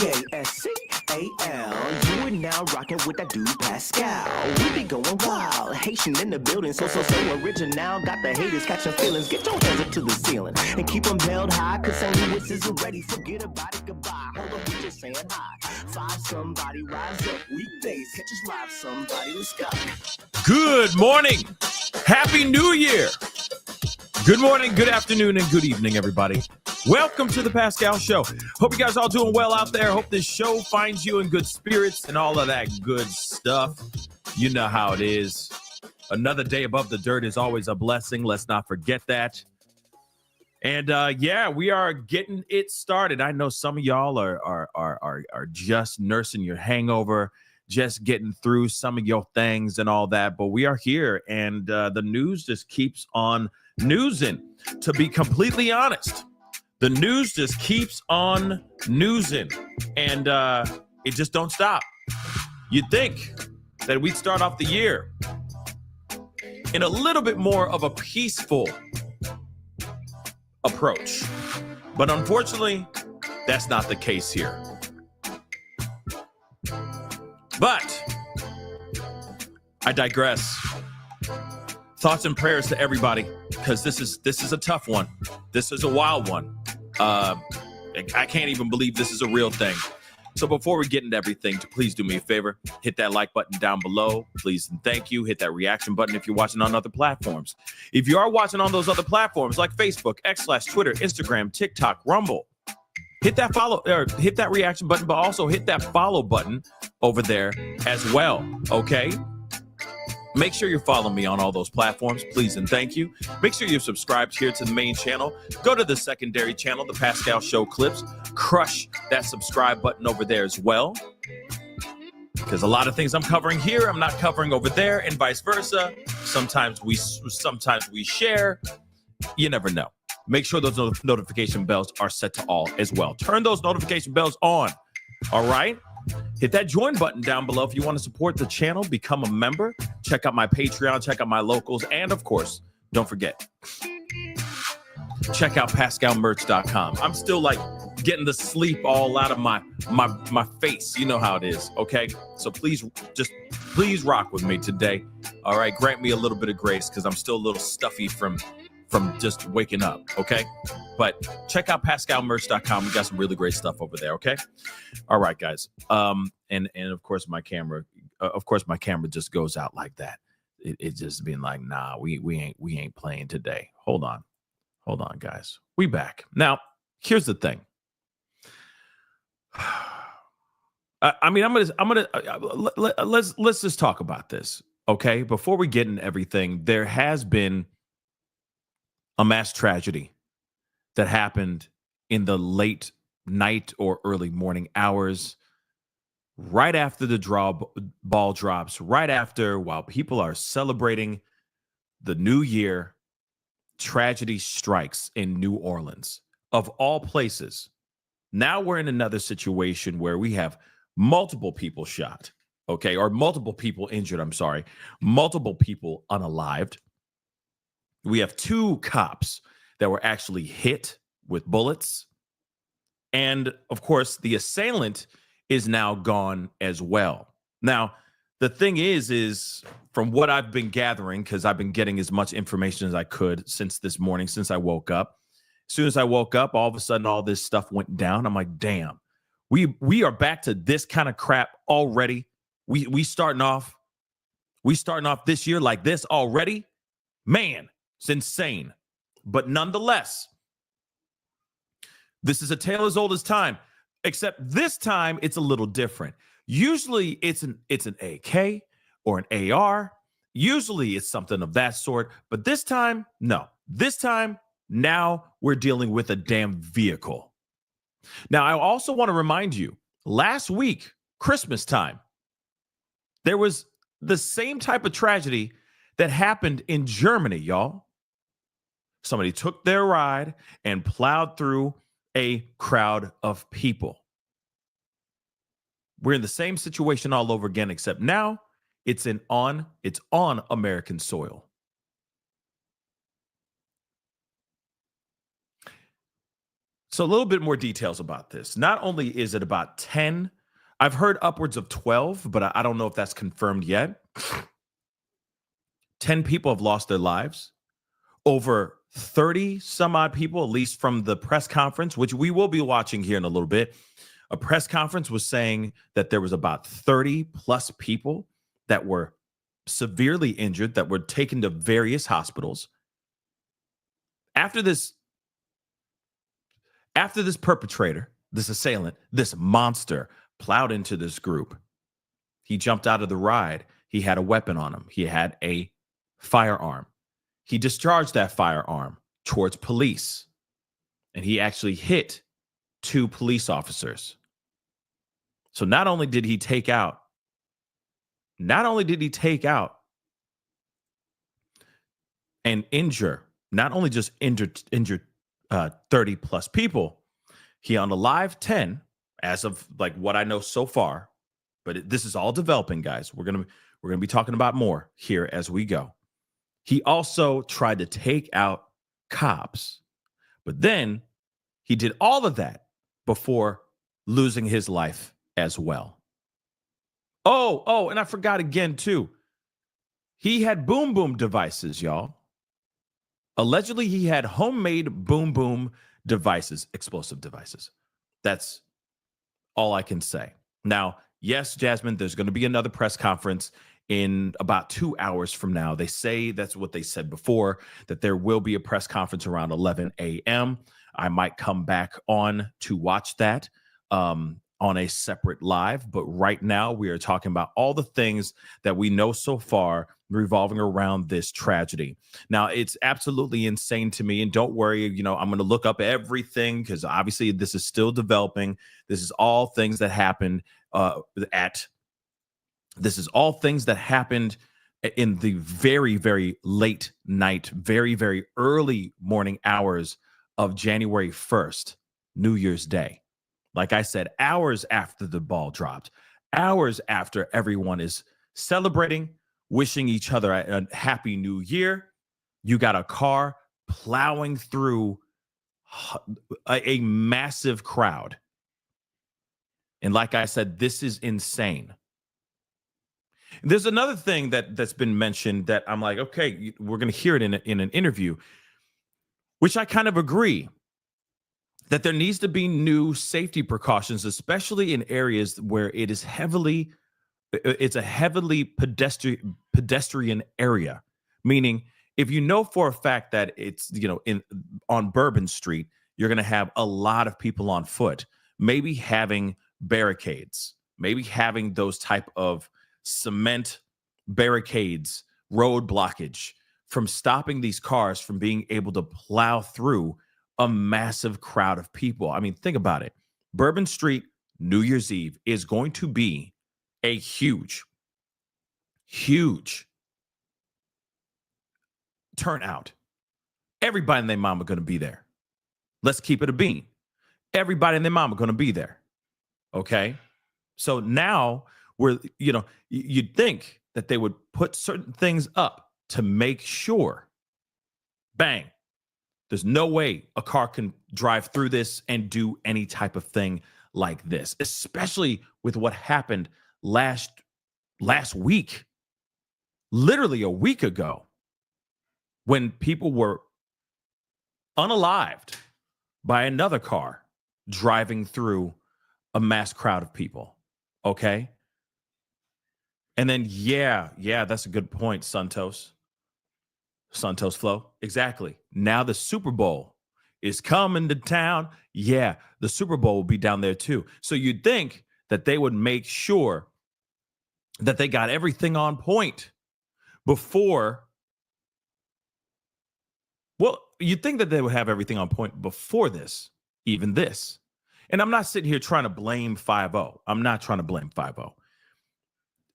Pascal. You are now rocking with that dude Pascal. We be going wild, Haitian in the building, so original. Got the haters catching feelings. Get your hands up to the ceiling and keep them held high, cause St. Louis isn't ready. Forget about it, goodbye. Hold on, we just saying hi. Five somebody, rise up. Weekdays, catch us live, somebody. Let's go. Good morning. Happy New Year. Good morning, good afternoon, and good evening, everybody. Welcome to the Pascal Show. Hope you guys are all doing well out there. Hope this show finds you in good spirits and all of that good stuff. You know how it is. Another day above the dirt is always a blessing. Let's not forget that. And we are getting it started. I know some of y'all are just nursing your hangover, just getting through some of your things and all that. But we are here, and the news just keeps on newsing. To be completely honest, the news just keeps on newsing, and it just don't stop. You'd think that we'd start off the year in a little bit more of a peaceful approach, but unfortunately, that's not the case here. But I digress. Thoughts and prayers to everybody, because this is a tough one. This is a wild one. I can't even believe this is a real thing. So before we get into everything, please do me a favor. Hit that like button down below, please and thank you. Hit that reaction button if you're watching on other platforms. If you are watching on those other platforms like Facebook, X/Twitter, Instagram, TikTok, Rumble, hit that follow or hit that reaction button, but also hit that follow button over there as well, okay? Make sure you follow me on all those platforms, please and thank you. Make sure you're subscribed here to the main channel. Go to the secondary channel, the Pascal Show Clips. Crush that subscribe button over there as well, because a lot of things I'm covering here, I'm not covering over there, and vice versa. Sometimes we share. You never know. Make sure those notification bells are set to all as well. Turn those notification bells on. All right. Hit that join button down below if you want to support the channel, become a member, check out my Patreon, check out my locals, and of course, don't forget, check out pascalmerch.com. I'm still like getting the sleep all out of my face. You know how it is, okay? So please rock with me today. All right, grant me a little bit of grace because I'm still a little stuffy from just waking up, okay? But check out pascalmerch.com. We got some really great stuff over there, okay? All right, guys. And of course my camera just goes out like that. It just being like, nah, we ain't playing today. Hold on, guys. We back. Now, here's the thing. Let's just talk about this, okay? Before we get into everything, there has been a mass tragedy that happened in the late night or early morning hours, right after the ball drops, right after, while people are celebrating the new year, tragedy strikes in New Orleans, of all places. Now we're in another situation where we have multiple people shot, okay, or multiple people injured, I'm sorry, multiple people unalived. We have 2 cops that were actually hit with bullets. And of course, the assailant is now gone as well. Now, the thing is from what I've been gathering, because I've been getting as much information as I could since this morning, since I woke up. As soon as I woke up, all of a sudden, all this stuff went down. I'm like, damn, we are back to this kind of crap already. We starting off this year like this already. Man, it's insane. But nonetheless, this is a tale as old as time, except this time it's a little different. Usually it's an AK or an AR. Usually it's something of that sort. But this time, no. This time, now we're dealing with a damn vehicle. Now, I also want to remind you, last week, Christmas time, there was the same type of tragedy that happened in Germany, y'all. Somebody took their ride and plowed through a crowd of people. We're in the same situation all over again, except now it's on American soil. So a little bit more details about this. Not only is it about 10, I've heard upwards of 12, but I don't know if that's confirmed yet. 10 people have lost their lives. Over 30 some odd people, at least from the press conference, which we will be watching here in a little bit. A press conference was saying that there was about 30 plus people that were severely injured, that were taken to various hospitals. After this perpetrator, this assailant, this monster plowed into this group, he jumped out of the ride. He had a weapon on him. He had a firearm. He discharged that firearm towards police, and he actually hit 2 police officers. So not only did he take out and injure, not only just injured 30 plus people, he on a live 10 as of like what I know so far, but this is all developing, guys. We're going to be talking about more here as we go. He also tried to take out cops, but then he did all of that before losing his life as well. Oh, and I forgot again, too. He had boom boom devices, y'all. Allegedly, he had homemade boom boom devices, explosive devices. That's all I can say. Now, yes, Jasmine, there's going to be another press conference in about 2 hours from now. They say that's what they said before, that there will be a press conference around 11 a.m. I might come back on to watch that on a separate live. But right now, we are talking about all the things that we know so far revolving around this tragedy. Now, it's absolutely insane to me. And don't worry, I'm going to look up everything because obviously this is still developing. This is all things that happened This is all things that happened in the very, very late night, very, very early morning hours of January 1st, New Year's Day. Like I said, hours after the ball dropped, hours after everyone is celebrating, wishing each other a happy new year, you got a car plowing through a massive crowd. And like I said, this is insane. There's another thing that's been mentioned that I'm like, okay, we're going to hear it in an interview, which I kind of agree, that there needs to be new safety precautions, especially in areas where it's a heavily pedestrian area. Meaning, if you know for a fact that it's, on Bourbon Street, you're going to have a lot of people on foot, maybe having barricades, maybe having those type of cement barricades, road blockage from stopping these cars from being able to plow through a massive crowd of people. I mean, think about it. Bourbon Street, New Year's Eve is going to be a huge turnout. Everybody and their mama going to be there. Let's keep it a bean. Everybody and their mama going to be there. Okay. So now you'd think that they would put certain things up to make sure, bang, there's no way a car can drive through this and do any type of thing like this, especially with what happened last week, literally a week ago, when people were unalived by another car driving through a mass crowd of people. Okay. And then, yeah, that's a good point, Santos Flow. Exactly. Now the Super Bowl is coming to town. Yeah, the Super Bowl will be down there too. So you'd think that they would make sure that they got everything on point before. Well, you'd think that they would have everything on point before this, even this. And I'm not sitting here trying to blame 5-0. I'm not trying to blame 5-0.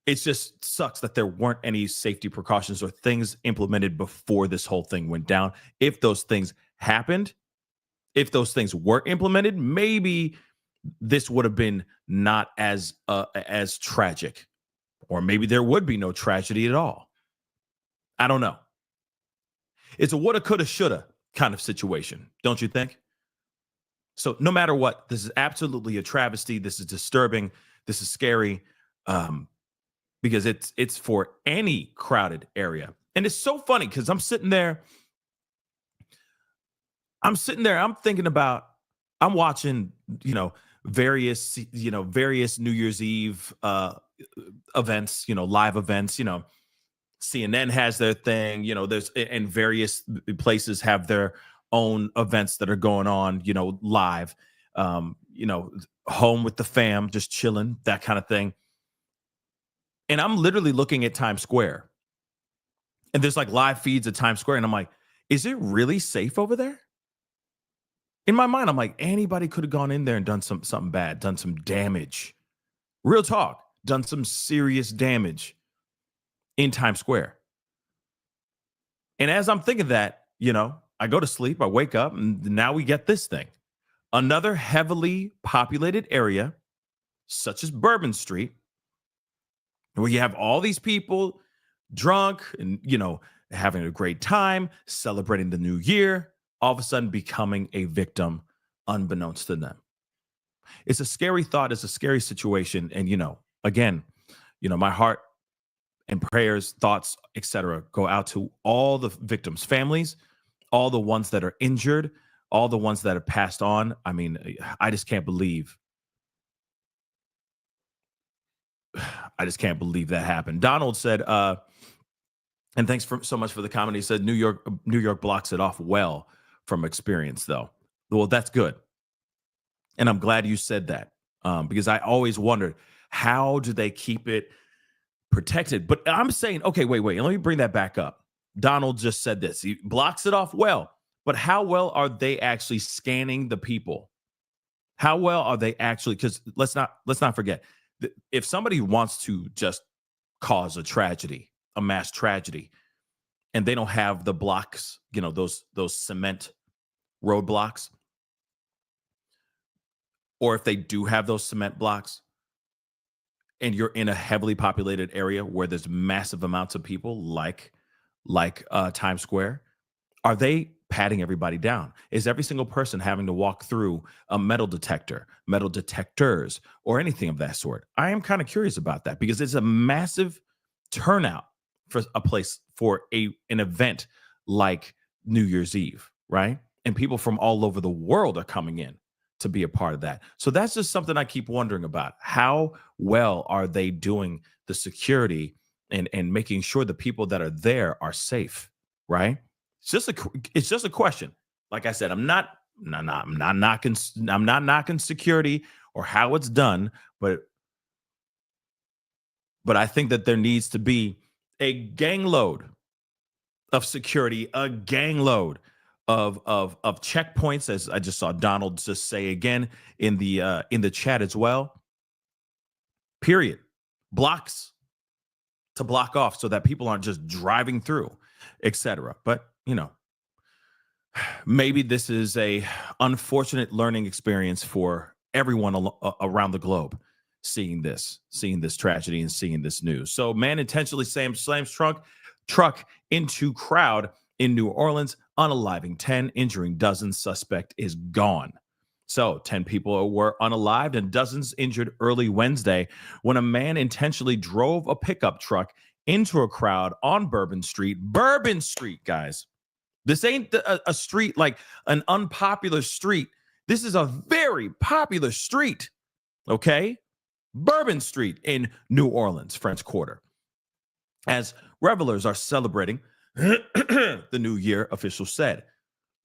It just sucks that there weren't any safety precautions or things implemented before this whole thing went down. If those things happened, if those things were implemented, maybe this would have been not as tragic, or maybe there would be no tragedy at all. I don't know. It's a woulda, coulda, shoulda kind of situation, don't you think? So no matter what, this is absolutely a travesty. This is disturbing. This is scary. Um, because it's for any crowded area. And it's so funny because I'm thinking about, I'm watching, various New Year's Eve events, live events, CNN has their thing, there's and various places have their own events that are going on, live. Um, you know, home with the fam, just chilling, that kind of thing. And I'm literally looking at Times Square, and there's like live feeds at Times Square, and I'm like, is it really safe over there? In my mind, I'm like, anybody could have gone in there and done something bad, done some damage. Real talk, done some serious damage in Times Square. And as I'm thinking that, I go to sleep, I wake up, and now we get this thing. Another heavily populated area, such as Bourbon Street, where you have all these people drunk and, having a great time, celebrating the new year, all of a sudden becoming a victim unbeknownst to them. It's a scary thought, it's a scary situation. And, again, my heart and prayers, thoughts, etc., go out to all the victims' families, all the ones that are injured, all the ones that have passed on. I mean, I just can't believe. I just can't believe that happened. Donald said, and thanks so much for the comment. He said New York blocks it off well from experience, though. Well, that's good, and I'm glad you said that, because I always wondered, how do they keep it protected? But I'm saying, okay, wait, let me bring that back up. Donald just said this. He blocks it off well, but how well are they actually scanning the people? How well are they actually? Because let's not forget, if somebody wants to just cause a mass tragedy, and they don't have the blocks, those cement roadblocks, or if they do have those cement blocks, and you're in a heavily populated area where there's massive amounts of people, like Times Square, are they patting everybody down? Is every single person having to walk through a metal detector, metal detectors, or anything of that sort? I am kind of curious about that, because it's a massive turnout for a place, for an event like New Year's Eve, right? And people from all over the world are coming in to be a part of that. So that's just something I keep wondering about. How well are they doing the security and making sure the people that are there are safe, right? It's just a question. Like I said, I'm not knocking security or how it's done, but I think that there needs to be a gang load of security, a gang load of checkpoints, as I just saw Donald just say again in the chat as well. Period. Blocks to block off so that people aren't just driving through, etc. But maybe this is a unfortunate learning experience for everyone around the globe, seeing this tragedy and seeing this news. So man intentionally slams truck into crowd in New Orleans, unaliving 10, injuring dozens. Suspect is gone. So 10 people were unalived and dozens injured early Wednesday when a man intentionally drove a pickup truck into a crowd on Bourbon Street. Bourbon Street, guys. This ain't a street like an unpopular street. This is a very popular street, okay? Bourbon Street in New Orleans, French Quarter. As revelers are celebrating the new year, officials said.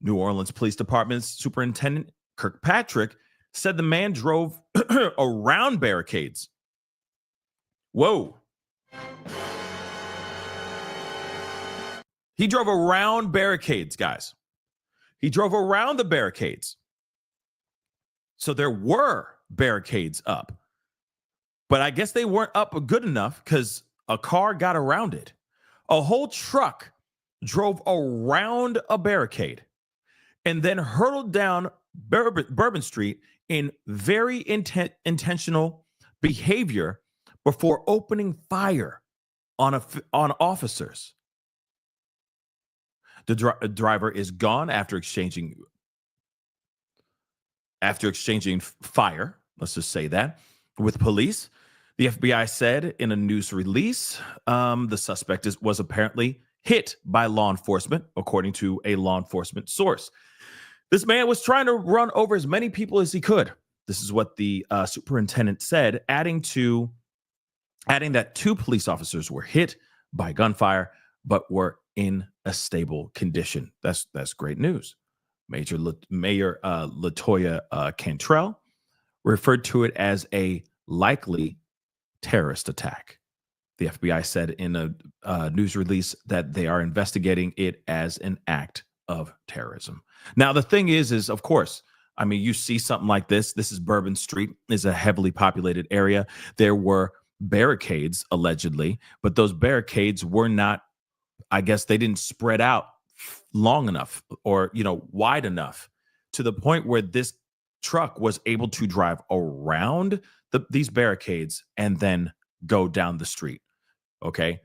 New Orleans Police Department Superintendent Kirkpatrick said the man drove around barricades. Whoa. He drove around barricades, guys. He drove around the barricades. So there were barricades up. But I guess they weren't up good enough because a car got around it. A whole truck drove around a barricade and then hurtled down Bourbon Street in very intentional behavior before opening fire on officers. The driver is gone after exchanging after exchanging fire, let's just say that, with police. The FBI said in a news release, the suspect was apparently hit by law enforcement, according to a law enforcement source. This man was trying to run over as many people as he could. This is what the superintendent said, adding that 2 police officers were hit by gunfire, but were in a stable condition. That's great news. Mayor Latoya Cantrell referred to it as a likely terrorist attack. The FBI said in a news release that they are investigating it as an act of terrorism. Now, the thing is of course, I mean, you see something like this. This is Bourbon Street, is a heavily populated area. There were barricades, allegedly, but those barricades were not, I guess they didn't spread out long enough or, wide enough to the point where this truck was able to drive around these barricades and then go down the street. Okay.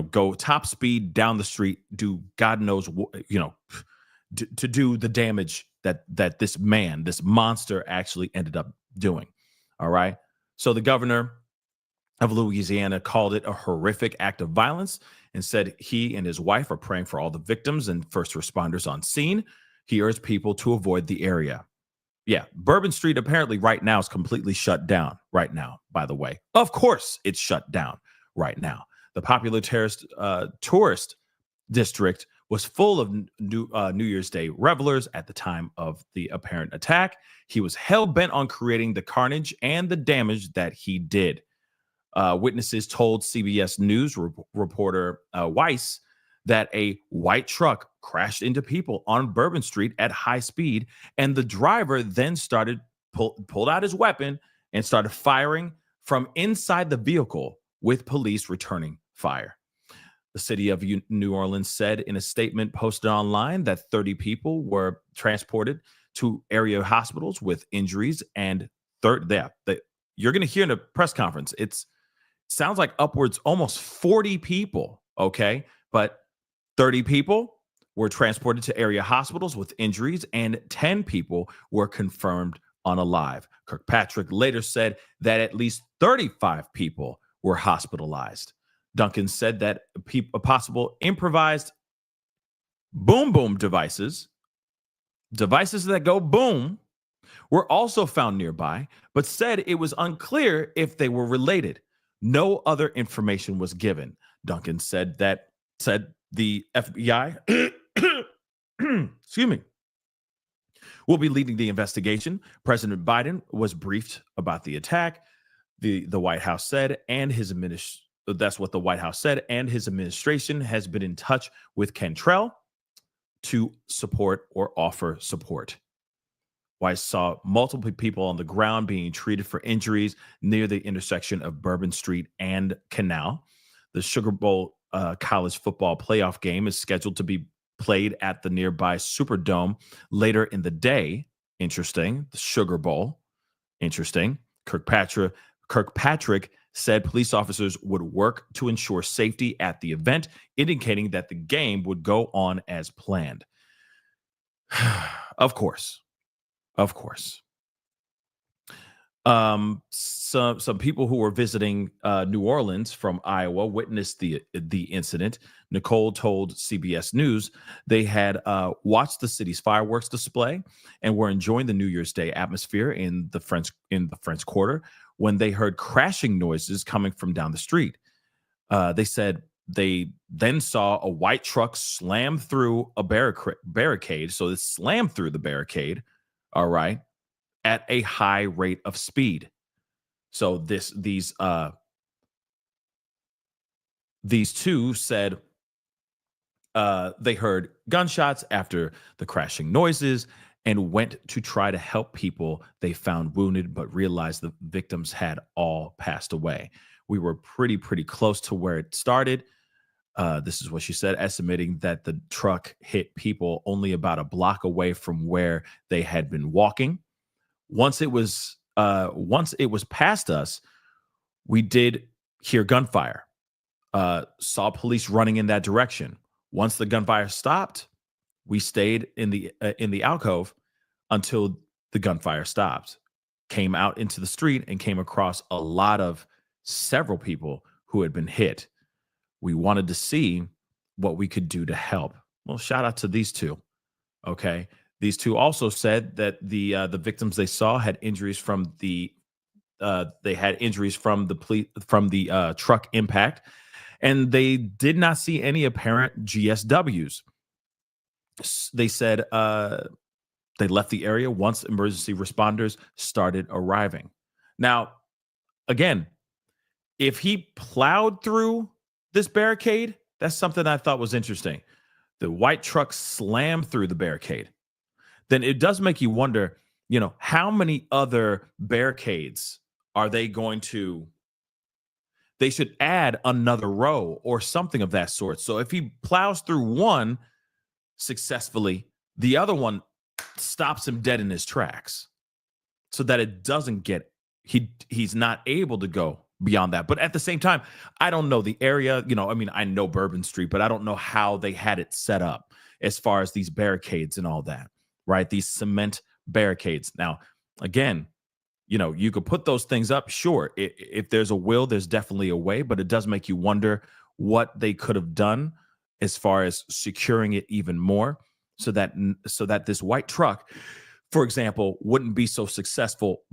Go top speed down the street, do God knows what, to do the damage that this monster actually ended up doing. All right. So the governor of Louisiana called it a horrific act of violence and said he and his wife are praying for all the victims and first responders on scene. He urged people to avoid the area. Yeah, Bourbon Street apparently right now is completely shut down right now, by the way. Of course it's shut down right now. The popular tourist district was full of New Year's Day revelers at the time of the apparent attack. He was hell-bent on creating the carnage and the damage that he did. Witnesses told CBS News reporter Weiss that a white truck crashed into people on Bourbon Street at high speed, and the driver then pulled out his weapon and started firing from inside the vehicle, with police returning fire. The city of New Orleans said in a statement posted online that 30 people were transported to area hospitals with injuries, and you're going to hear in a press conference, it sounds like upwards almost 40 people, okay? But 30 people were transported to area hospitals with injuries, and 10 people were confirmed unalive. Kirkpatrick later said that at least 35 people were hospitalized. Duncan said that possible improvised boom devices that go boom, were also found nearby, but said it was unclear if they were related. No other information was given. Duncan said the FBI excuse me, will be leading the investigation. President Biden was briefed about the attack. The White House said, and that's what the White House said, and his administration has been in touch with Cantrell to support or offer support. Weiss saw multiple people on the ground being treated for injuries near the intersection of Bourbon Street and Canal. The Sugar Bowl college football playoff game is scheduled to be played at the nearby Superdome later in the day. Interesting. The Sugar Bowl. Interesting. Kirkpatrick said police officers would work to ensure safety at the event, indicating that the game would go on as planned. Of course. Some people who were visiting New Orleans from Iowa witnessed the incident. Nicole told CBS News they had watched the city's fireworks display and were enjoying the New Year's Day atmosphere in the French Quarter when they heard crashing noises coming from down the street. They said they then saw a white truck slam through a barricade. So it slammed through the barricade. All right. At a high rate of speed. So these two said they heard gunshots after the crashing noises and went to try to help people they found wounded, but realized the victims had all passed away. We were pretty close to where it started. This is what she said, estimating that the truck hit people only about a block away from where they had been walking. Once it was past us, we did hear gunfire. Saw police running in that direction. Once the gunfire stopped, we stayed in the alcove until the gunfire stopped, came out into the street, and came across several people who had been hit. We wanted to see what we could do to help. Well, shout out to these two. Okay. These two also said that the victims they saw had injuries from the truck impact, and they did not see any apparent GSWs. They said they left the area once emergency responders started arriving. Now, again, if he plowed through this barricade, that's something I thought was interesting. The white truck slammed through the barricade. Then it does make you wonder, how many other barricades are they going to? They should add another row or something of that sort. So if he plows through one successfully, the other one stops him dead in his tracks, so that it doesn't get he's not able to go beyond that. But at the same time, I don't know the area. I know Bourbon Street, but I don't know how they had it set up as far as these barricades and all that, right? These cement barricades. Now, again, you could put those things up. Sure. If there's a will, there's definitely a way, but it does make you wonder what they could have done as far as securing it even more so that this white truck, for example, wouldn't be so successful,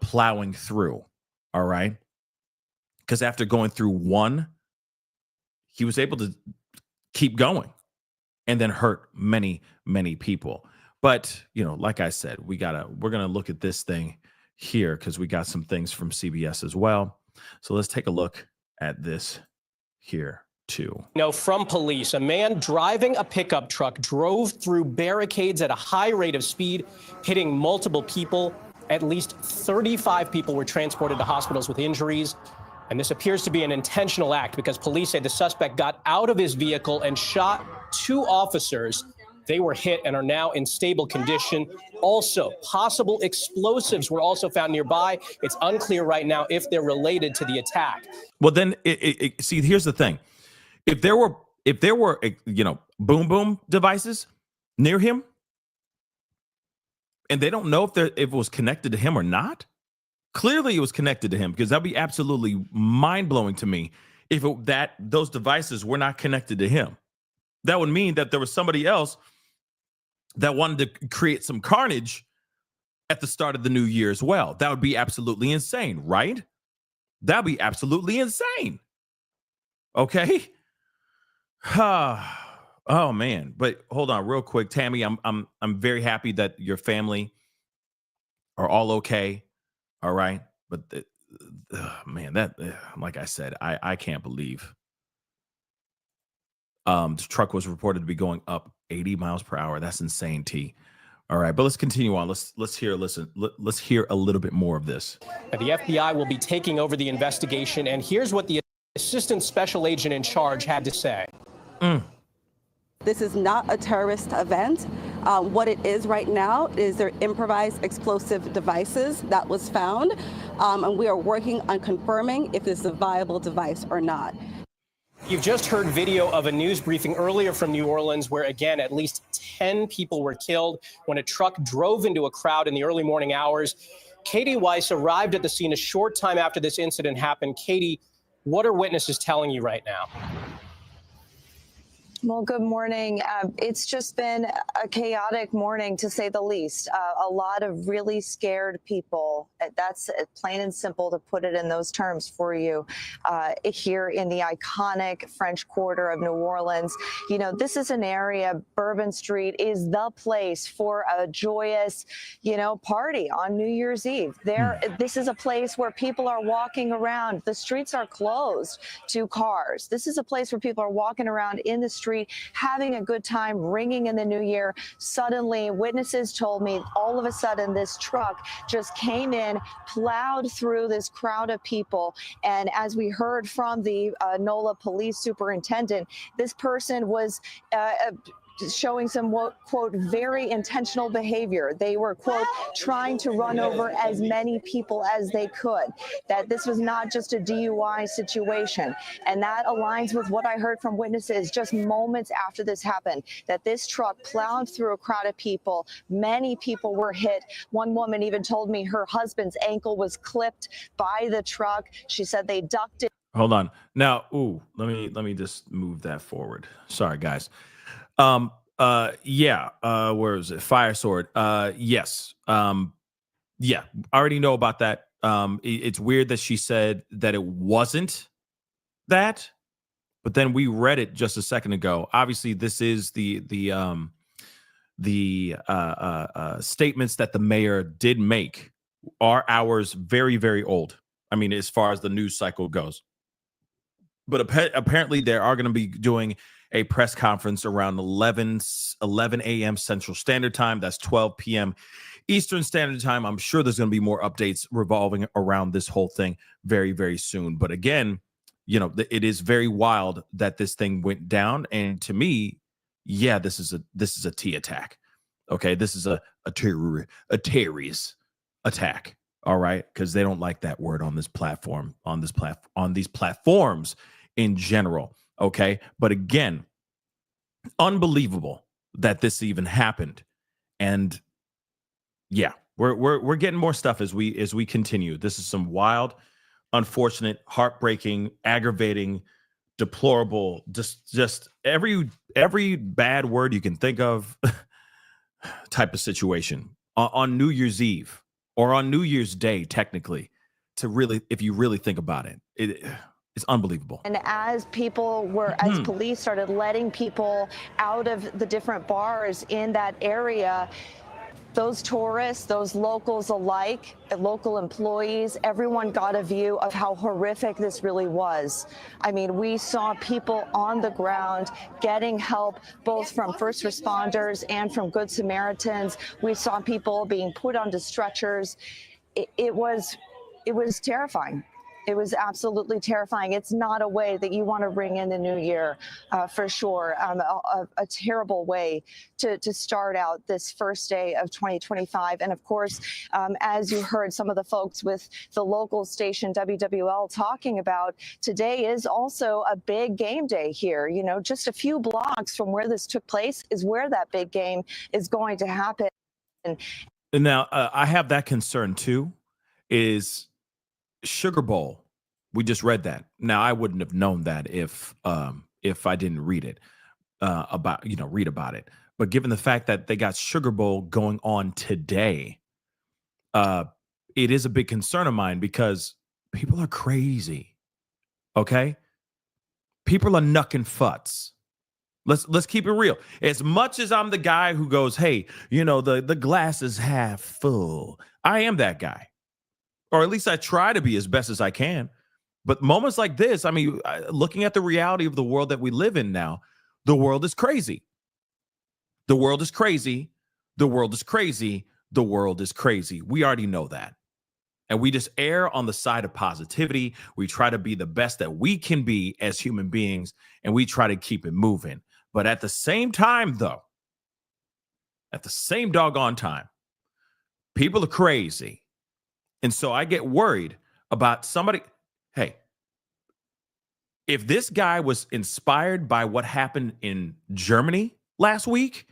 plowing through. All right. Because after going through one, he was able to keep going and then hurt many, many people. But, like I said, we're going to look at this thing here because we got some things from CBS as well. So let's take a look at this here too. From police, a man driving a pickup truck drove through barricades at a high rate of speed, hitting multiple people. At least 35 people were transported to hospitals with injuries. And this appears to be an intentional act because police say the suspect got out of his vehicle and shot 2 officers. They were hit and are now in stable condition. Also, possible explosives were also found nearby. It's unclear right now if they're related to the attack. Well, then, see, here's the thing. If there were, boom boom devices near him, and they don't know if it was connected to him or not, clearly it was connected to him, because that'd be absolutely mind blowing to me if those devices were not connected to him. That would mean that there was somebody else that wanted to create some carnage at the start of the new year as well. That would be absolutely insane, right? That'd be absolutely insane. Okay. Oh man, but hold on real quick, Tammy. I'm very happy that your family are all okay. All right, but man, like I said, I can't believe the truck was reported to be going up 80 miles per hour. That's insane, T. All right, but let's continue on. Let's hear a little bit more of this. The FBI will be taking over the investigation, and here's what the assistant special agent in charge had to say. This is not a terrorist event. What it is right now is their improvised explosive devices that was found, and we are working on confirming if it's a viable device or not. You've just heard video of a news briefing earlier from New Orleans where, again, at least 10 people were killed when a truck drove into a crowd in the early morning hours. Katie Weiss arrived at the scene a short time after this incident happened. Katie, what are witnesses telling you right now? Well, good morning. It's just been a chaotic morning, to say the least. A lot of really scared people. That's plain and simple to put it in those terms for you. Here in the iconic French Quarter of New Orleans, this is an area, Bourbon Street is the place for a joyous, party on New Year's Eve. This is a place where people are walking around. The streets are closed to cars. This is a place where people are walking around in the street, having a good time, ringing in the new year. Suddenly, witnesses told me all of a sudden this truck just came in, plowed through this crowd of people. And as we heard from the NOLA police superintendent, this person was showing some, quote, very intentional behavior. They were, quote, trying to run over as many people as they could, that this was not just a DUI situation. And that aligns with what I heard from witnesses just moments after this happened, that this truck plowed through a crowd of people. Many people were hit. One woman even told me her husband's ankle was clipped by the truck. She said they ducked it. Hold on. Now, let me just move that forward. Sorry, guys. Where is it? Fire sword. Yes. Yeah, I already know about that. It's weird that she said that it wasn't that, but then we read it just a second ago. Obviously, this is the statements that the mayor did make are hours very, very old. I mean, as far as the news cycle goes. But apparently they are going to be doing a press conference around 11 a.m. Central Standard Time. That's 12 p.m. Eastern Standard Time. I'm sure there's going to be more updates revolving around this whole thing very, very soon. But again, you know, it is very wild that this thing went down. And to me, yeah, this is a T attack. Okay, this is a terrorist attack. All right, because they don't like that word on this platform, on these platforms in general. Okay, but again, unbelievable that this even happened. And yeah, we're getting more stuff as we continue. This is some wild, unfortunate, heartbreaking, aggravating, deplorable, just every bad word you can think of type of situation on New Year's Eve or on New Year's Day, technically, to really, if you really think about it, it's unbelievable. And as police started letting people out of the different bars in that area, those tourists, those locals alike, local employees, everyone got a view of how horrific this really was. I mean, we saw people on the ground getting help, both from first responders and from Good Samaritans. We saw people being put onto stretchers. It was terrifying. It was absolutely terrifying. It's not a way that you want to bring in the new year, for sure. A terrible way to start out this first day of 2025. And of course, as you heard some of the folks with the local station WWL talking about, today is also a big game day here. You know, just a few blocks from where this took place is where that big game is going to happen. Now, I have that concern too, is Sugar Bowl. We just read that. Now, I wouldn't have known that if I didn't read it read about it. But given the fact that they got Sugar Bowl going on today, it is a big concern of mine because people are crazy. Okay, people are knucking futs. Let's keep it real. As much as I'm the guy who goes, hey, you know, the glass is half full. I am that guy. Or at least I try to be as best as I can. But moments like this, I mean, looking at the reality of the world that we live in now, the world is crazy. The world is crazy. The world is crazy. The world is crazy. We already know that. And we just err on the side of positivity. We try to be the best that we can be as human beings, and we try to keep it moving. But at the same time, though, at the same doggone time, people are crazy. And so I get worried about somebody. Hey, if this guy was inspired by what happened in Germany last week,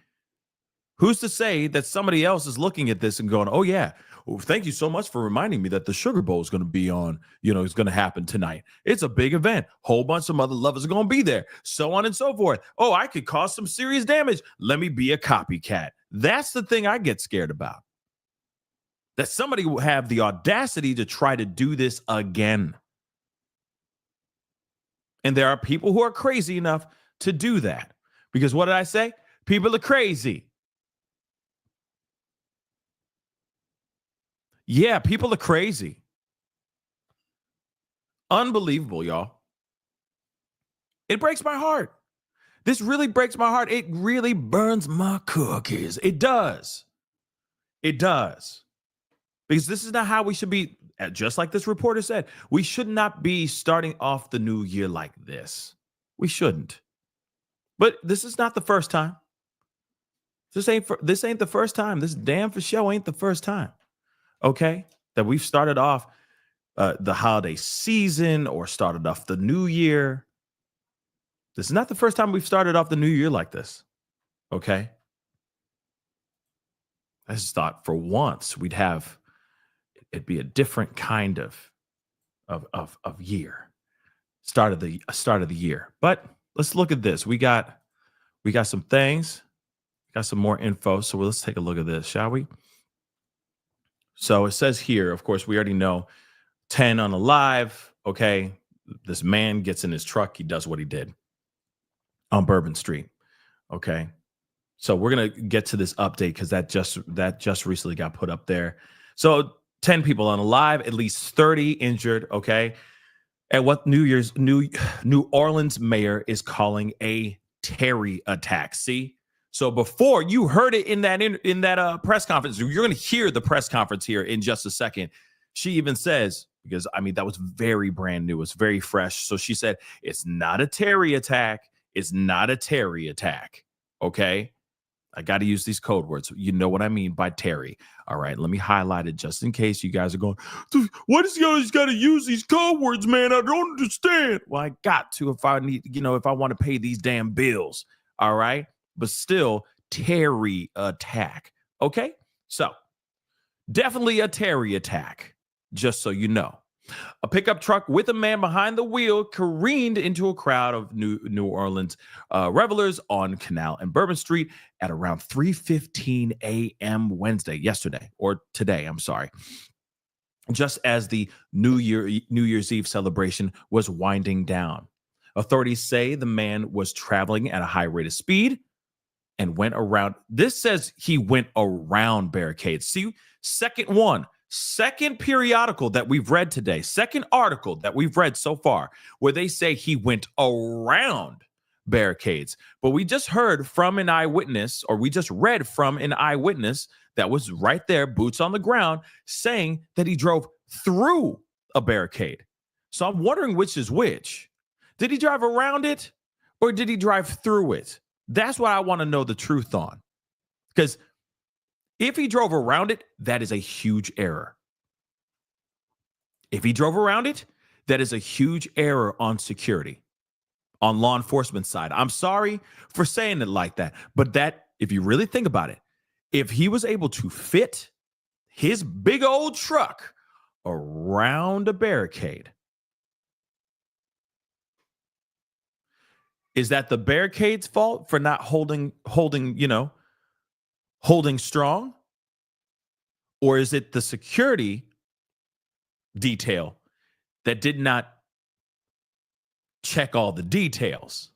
who's to say that somebody else is looking at this and going, oh, yeah, well, thank you so much for reminding me that the Sugar Bowl is going to be on, it's going to happen tonight. It's a big event. Whole bunch of mother lovers are going to be there, so on and so forth. Oh, I could cause some serious damage. Let me be a copycat. That's the thing I get scared about. That somebody will have the audacity to try to do this again. And there are people who are crazy enough to do that. Because what did I say? People are crazy. Yeah, people are crazy. Unbelievable, y'all. It breaks my heart. This really breaks my heart. It really burns my cookies. It does. It does. Because this is not how we should be. Just like this reporter said, we should not be starting off the new year like this. We shouldn't. But this is not the first time. This ain't the first time. This damn for show ain't the first time. Okay, that we've started off the holiday season or started off the new year. This is not the first time we've started off the new year like this. Okay, I just thought for once it'd be a different kind of year. Start of the year. But let's look at this. We got some things. Got some more info. So let's take a look at this, shall we? So it says here, of course, we already know 10 on a live. Okay. This man gets in his truck. He does what he did on Bourbon Street. Okay. So we're going to get to this update because that just recently got put up there. So 10 people on a live, at least 30 injured. Okay. And what New Orleans mayor is calling a Terry attack. See? So before you heard it in that press conference, you're going to hear the press conference here in just a second. She even says, because I mean, that was very brand new. It's very fresh. So she said, it's not a Terry attack. It's not a Terry attack. Okay. I got to use these code words. You know what I mean by Terry. All right. Let me highlight it just in case you guys are going, what is he always got to use these code words, man? I don't understand. Well, I got to if I need, if I want to pay these damn bills. All right. But still, Terry attack. Okay? So, definitely a Terry attack, just so you know. A pickup truck with a man behind the wheel careened into a crowd of New Orleans revelers on Canal and Bourbon Street at around 3:15 a.m. yesterday, or today, I'm sorry. Just as the New Year's Eve celebration was winding down. Authorities say the man was traveling at a high rate of speed and went around. This says he went around barricades. See, second periodical that we've read today, second article that we've read so far, where they say he went around barricades. But we just heard from an eyewitness, or we just read from an eyewitness that was right there, boots on the ground, saying that he drove through a barricade. So I'm wondering which is which. Did he drive around it or did he drive through it? That's what I want to know the truth on. Because if he drove around it, that is a huge error. If he drove around it, that is a huge error on security, on law enforcement side. I'm sorry for saying it like that. But that, if you really think about it, if he was able to fit his big old truck around a barricade, is that the barricade's fault for not holding strong? Or is it the security detail that did not check all the details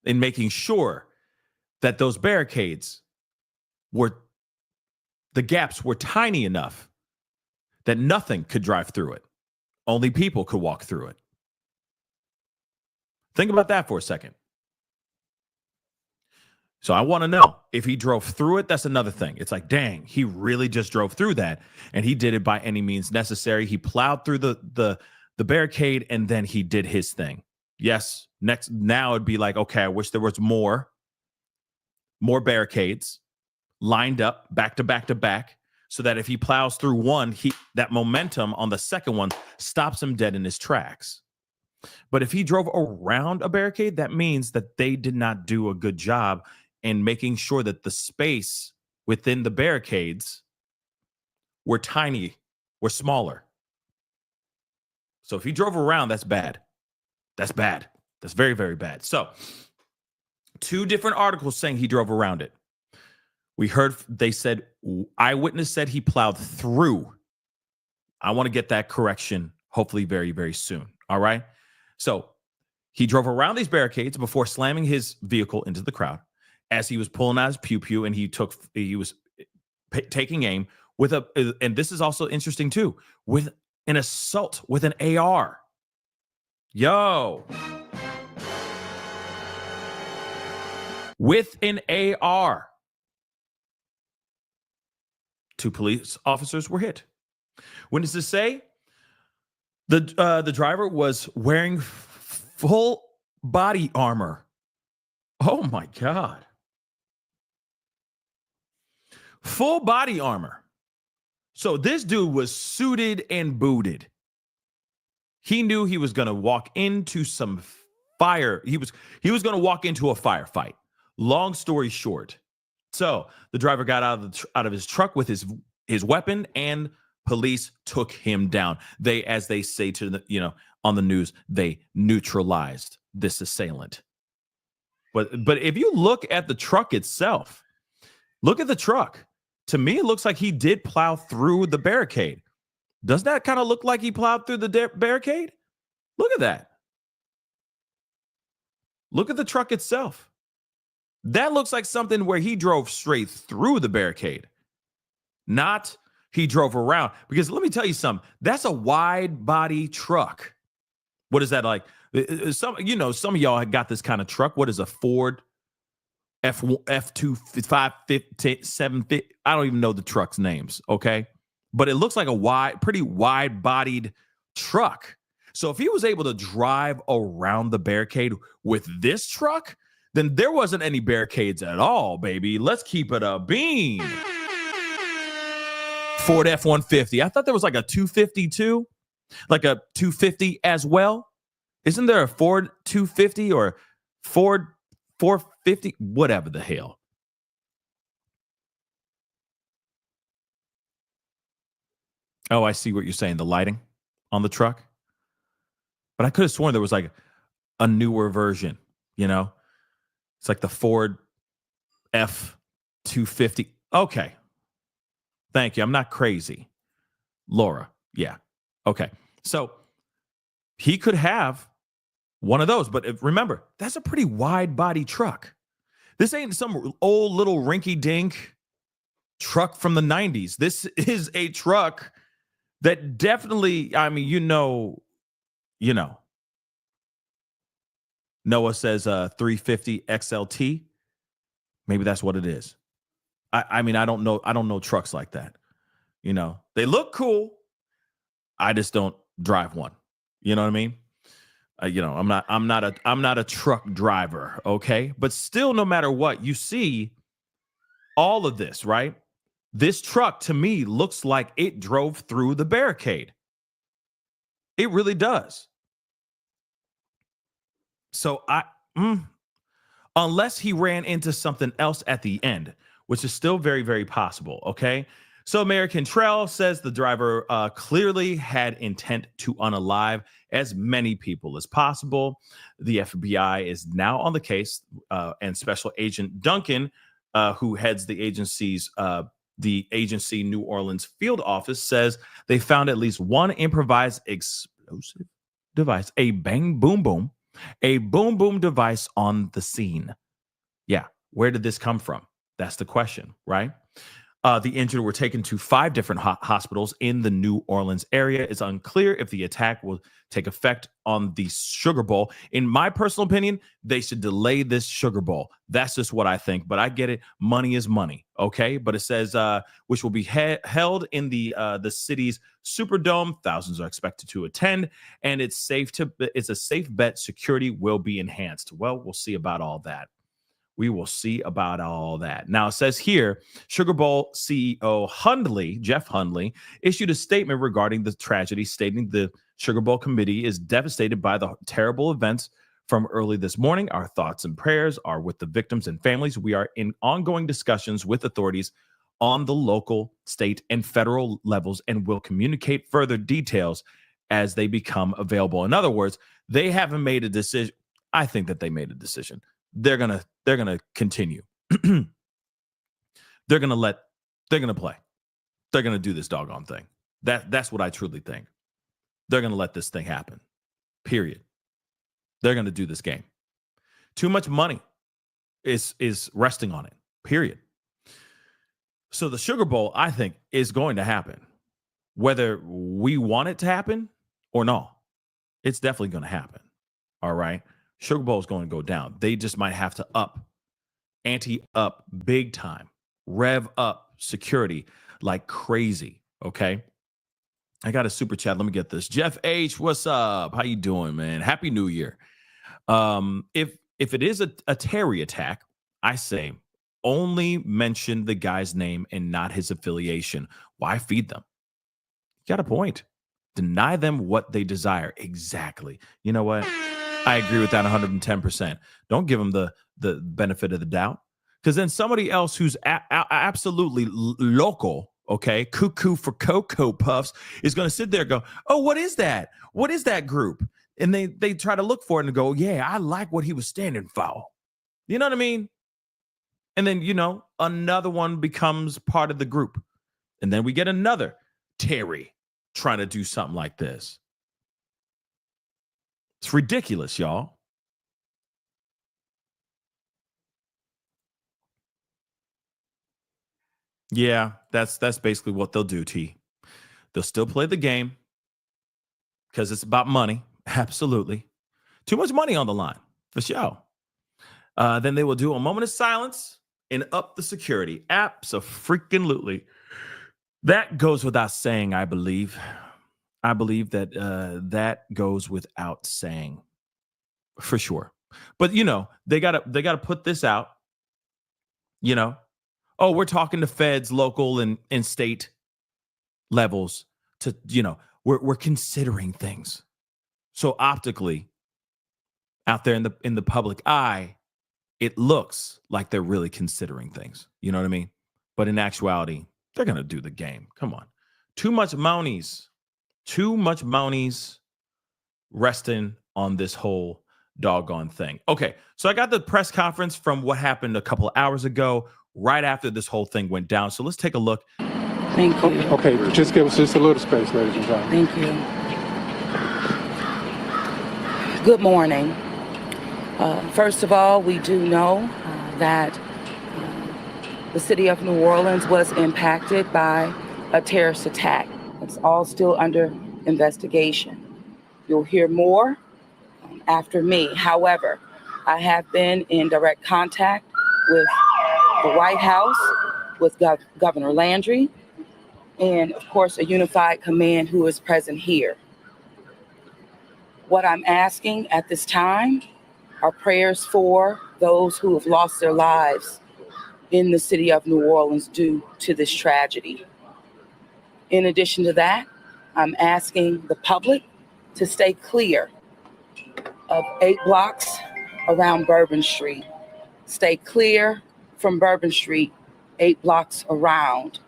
in making sure that those barricades the gaps were tiny enough that nothing could drive through it? Only people could walk through it. Think about that for a second. So I want to know if he drove through it. That's another thing. It's like, dang, he really just drove through that, and he did it by any means necessary. He plowed through the barricade, and then he did his thing. Yes. Now it'd be like, okay, I wish there was more barricades lined up back to back to back, so that if he plows through one, that momentum on the second one stops him dead in his tracks. But if he drove around a barricade, that means that they did not do a good job in making sure that the space within the barricades were tiny, were smaller. So if he drove around, that's bad. That's bad. That's very, very bad. So 2 different articles saying he drove around it. We heard, they said, eyewitness said he plowed through. I want to get that correction hopefully very, very soon. All right. So he drove around these barricades before slamming his vehicle into the crowd as he was pulling out his pew-pew, and he was taking aim with and this is also interesting too, with an assault with an AR. Yo. With an AR. 2 police officers were hit. Witnesses say the driver was wearing full body armor. Oh my God. full body armor. So this dude was suited and booted. He knew he was going to walk into some fire. He was going to walk into a firefight. Long story short, so the driver got out of his truck with his weapon, and police took him down. They, as they say to the, on the news, they neutralized this assailant. But if you look at the truck itself, look at the truck. To me, it looks like he did plow through the barricade. Doesn't that kind of look like he plowed through the barricade? Look at that. Look at the truck itself. That looks like something where he drove straight through the barricade, not he drove around. Because let me tell you something. That's a wide body truck. What is that like? Some of y'all have got this kind of truck. What is a Ford F-250, 750? I don't even know the truck's names. Okay. But it looks like a pretty wide bodied truck. So if he was able to drive around the barricade with this truck, then there wasn't any barricades at all, baby. Let's keep it a beam. Ford F-150. I thought there was like a 250 too, like a 250 as well. Isn't there a Ford 250 or Ford 450? Whatever the hell. Oh, I see what you're saying. The lighting on the truck. But I could have sworn there was like a newer version, It's like the Ford F-250. Okay. Thank you. I'm not crazy. Laura. Yeah. Okay. So he could have one of those. But remember, that's a pretty wide body truck. This ain't some old little rinky dink truck from the 90s. This is a truck that definitely, Noah says 350 XLT. Maybe that's what it is. I don't know. I don't know trucks like that. They look cool. I just don't drive one. You know what I mean? I'm not a truck driver. Okay. But still, no matter what, you see all of this, right? This truck to me looks like it drove through the barricade. It really does. So unless he ran into something else at the end, which is still very, very possible. Okay. So Mayor Cantrell says the driver clearly had intent to unalive as many people as possible. The FBI is now on the case, and Special Agent Duncan, who heads the agency New Orleans field office, says they found at least one improvised explosive device, a boom boom device on the scene. Yeah. Where did this come from? That's the question, right? The injured were taken to 5 different hospitals in the New Orleans area. It's unclear if the attack will take effect on the Sugar Bowl. In my personal opinion, they should delay this Sugar Bowl. That's just what I think, but I get it. Money is money, okay? But it says, which will be held in the city's Superdome. Thousands are expected to attend, and it's a safe bet. Security will be enhanced. Well, we'll see about all that. We will see about all that. Now, it says here, Sugar Bowl CEO Jeff Hundley, issued a statement regarding the tragedy, stating the Sugar Bowl committee is devastated by the terrible events from early this morning. Our thoughts and prayers are with the victims and families. We are in ongoing discussions with authorities on the local, state, and federal levels and will communicate further details as they become available. In other words, they haven't made a decision. I think that they made a decision. They're gonna continue. They're gonna play. They're gonna do this doggone thing. That's what I truly think. They're gonna let this thing happen. Period. They're gonna do this game. Too much money is resting on it. Period. So the Sugar Bowl, I think, is going to happen, whether we want it to happen or not. It's definitely going to happen. All right. Sugar Bowl is going to go down. They just might have to ante up big time, rev up security like crazy. Okay. I got a super chat. Let me get this. Jeff H, what's up? How you doing, man? Happy New Year. If it is a Terry attack, I say only mention the guy's name and not his affiliation. Why feed them? You got a point. Deny them what they desire. Exactly. You know what? I agree with that 110%. Don't give them the benefit of the doubt, because then somebody else who's absolutely local, okay, cuckoo for Cocoa Puffs, is going to sit there and go, oh, what is that? What is that group? And they try to look for it and go, yeah, I like what he was standing for. You know what I mean? And then, another one becomes part of the group. And then we get another Terry trying to do something like this. It's ridiculous, y'all. Yeah, that's basically what they'll do, T. They'll still play the game because it's about money. Absolutely. Too much money on the line, for sure. Then they will do a moment of silence and up the security. Abso-freaking-lutely. That goes without saying, I believe. I believe that that goes without saying, for sure. But they gotta put this out. Oh, we're talking to feds, local and state levels to we're considering things. So optically, out there in the public eye, it looks like they're really considering things. You know what I mean? But in actuality, they're gonna do the game. Come on, too much monies resting on this whole doggone thing. Okay, so I got the press conference from what happened a couple of hours ago, right after this whole thing went down. So let's take a look. Thank you. Okay, just give us just a little space, ladies and gentlemen. Thank you. Good morning. First of all, we do know that the city of New Orleans was impacted by a terrorist attack. It's all still under investigation. You'll hear more after me. However, I have been in direct contact with the White House, with Governor Landry, and of course, a unified command who is present here. What I'm asking at this time are prayers for those who have lost their lives in the city of New Orleans due to this tragedy. In addition to that, I'm asking the public to stay clear of 8 blocks around Bourbon Street. Stay clear from Bourbon Street, 8 blocks around.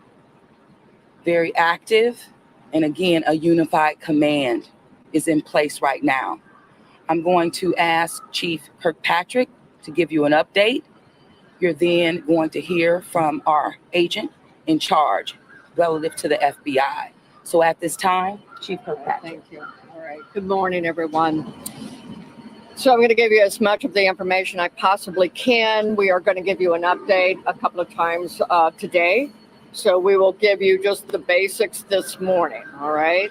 Very active, and again, a unified command is in place right now. I'm going to ask Chief Kirkpatrick to give you an update. You're then going to hear from our agent in charge relative to the FBI. So at this time, Chief Kirkpatrick. Thank you. All right. Good morning, everyone. So I'm going to give you as much of the information I possibly can. We are going to give you an update a couple of times today. So we will give you just the basics this morning. All right.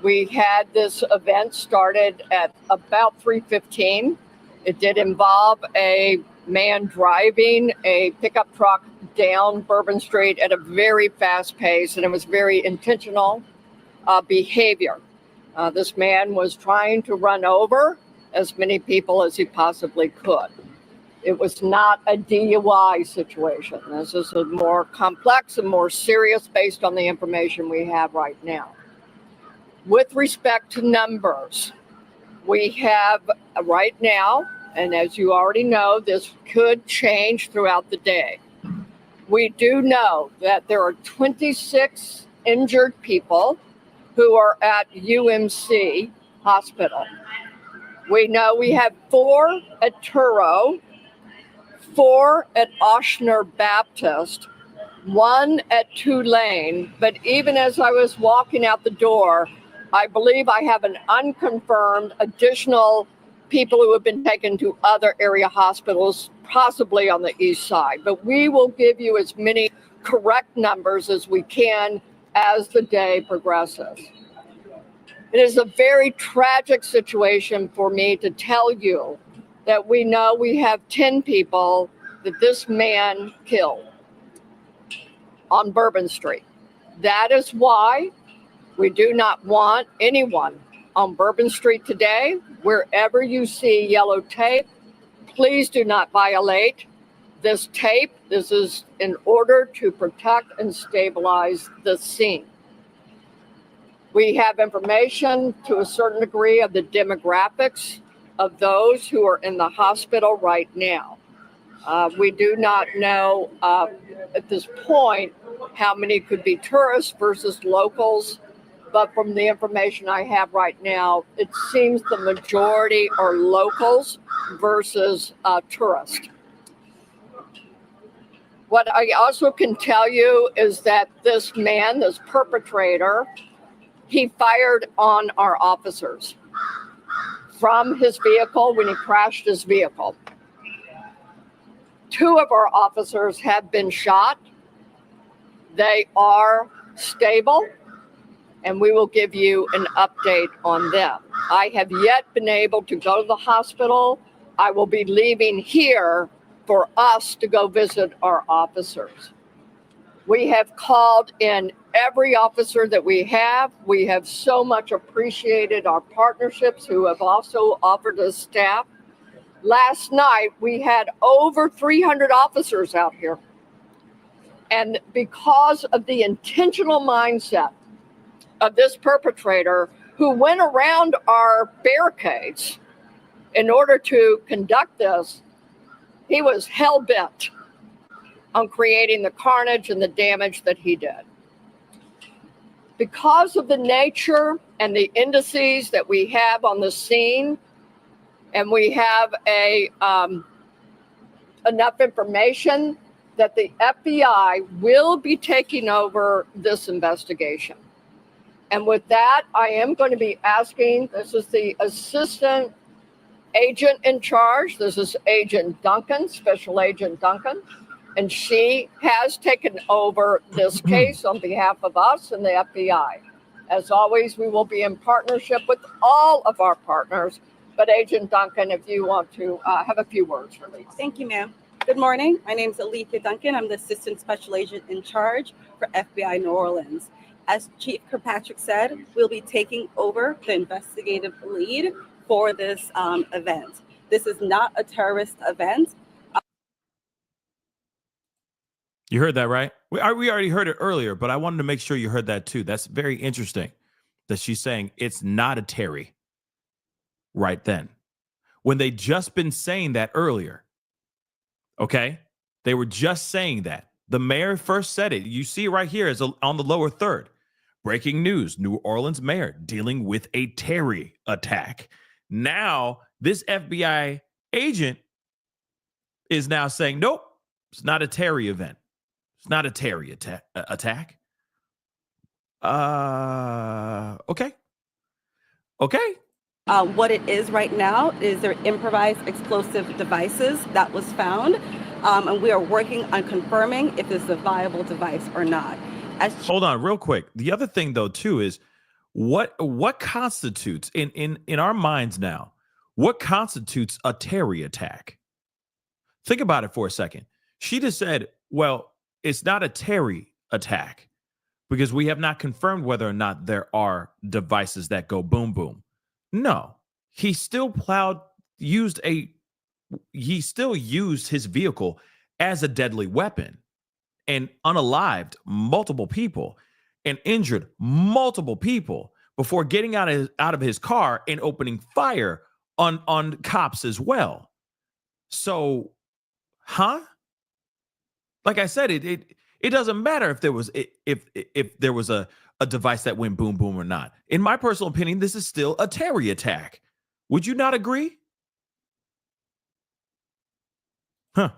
We had this event started at about 3:15. It did involve a man driving a pickup truck down Bourbon Street at a very fast pace, and it was very intentional behavior. This man was trying to run over as many people as he possibly could. It was not a DUI situation. This is a more complex and more serious based on the information we have right now. With respect to numbers, we have right now, and as you already know, this could change throughout the day. We do know that there are 26 injured people who are at UMC Hospital. We know we have 4 at Turo, 4 at Ochsner Baptist, 1 at Tulane. But even as I was walking out the door, I believe I have an unconfirmed additional people who have been taken to other area hospitals, possibly on the east side. But we will give you as many correct numbers as we can as the day progresses. It is a very tragic situation for me to tell you that we know we have 10 people that this man killed on Bourbon Street. That is why we do not want anyone on Bourbon Street today. Wherever you see yellow tape, please do not violate. This tape, this is in order to protect and stabilize the scene. We have information to a certain degree of the demographics of those who are in the hospital right now. We do not know at this point how many could be tourists versus locals, but from the information I have right now, it seems the majority are locals versus tourists. What I also can tell you is that this man, this perpetrator, he fired on our officers from his vehicle when he crashed his vehicle. 2 of our officers have been shot. They are stable, and we will give you an update on them. I have yet been able to go to the hospital. I will be leaving here for us to go visit our officers. We have called in every officer that we have. We have so much appreciated our partnerships who have also offered us staff. Last night, we had over 300 officers out here. And because of the intentional mindset of this perpetrator who went around our barricades in order to conduct this, he was hell-bent on creating the carnage and the damage that he did. Because of the nature and the indices that we have on the scene, and we have enough information that the FBI will be taking over this investigation. And with that, I am going to be asking, this is the assistant agent in charge. This is Agent Duncan, Special Agent Duncan, and she has taken over this case on behalf of us and the FBI. As always, we will be in partnership with all of our partners. But Agent Duncan, if you want to have a few words for me. Thank you, ma'am. Good morning. My name is Alethea Duncan. I'm the Assistant Special Agent in charge for FBI New Orleans. As Chief Kirkpatrick said, we'll be taking over the investigative lead for this event. This is not a terrorist event. You heard that, right? We already heard it earlier, but I wanted to make sure you heard that too. That's very interesting that she's saying it's not a Terry right then, when they just been saying that earlier. Okay? They were just saying that. The mayor first said it. You see right here is on the lower third. Breaking news, New Orleans mayor dealing with a Terry attack. Now, this FBI agent is now saying, nope, it's not a Terry event. It's not a Terry attack. Okay. What it is right now is their improvised explosive devices that was found, and we are working on confirming if it's a viable device or not. Hold on, real quick. The other thing, though, too, is what constitutes in our minds now? What constitutes a Terry attack? Think about it for a second. She just said, "Well, it's not a Terry attack because we have not confirmed whether or not there are devices that go boom boom." No, he still used his vehicle as a deadly weapon and unalived multiple people and injured multiple people before getting out of his car and opening fire on cops as well. So, like I said, it doesn't matter if there was a device that went boom boom or not. In my personal opinion, this is still a Terry attack. Would you not agree?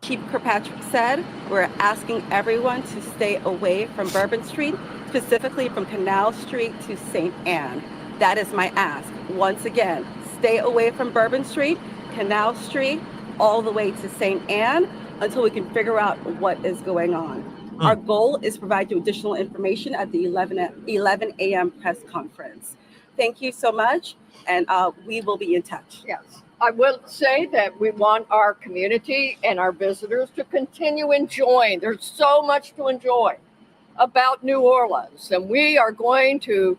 Chief Kirkpatrick said, we're asking everyone to stay away from Bourbon Street, specifically from Canal Street to St. Anne. That is my ask. Once again, stay away from Bourbon Street, Canal Street, all the way to St. Anne until we can figure out what is going on. Our goal is to provide you additional information at the 11 a.m. press conference. Thank you so much, and we will be in touch. Yes. I will say that we want our community and our visitors to continue enjoying. There's so much to enjoy about New Orleans, and we are going to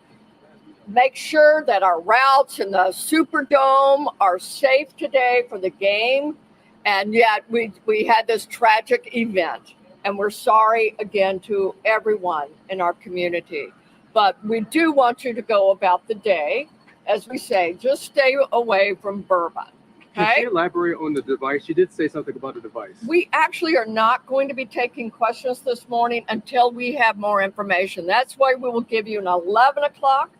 make sure that our routes in the Superdome are safe today for the game. And yet we had this tragic event. And we're sorry again to everyone in our community. But we do want you to go about the day. As we say, just stay away from bourbon. Can Okay? you elaborate on the device? You did say something about the device. We actually are not going to be taking questions this morning until we have more information. That's why we will give you an 11 o'clock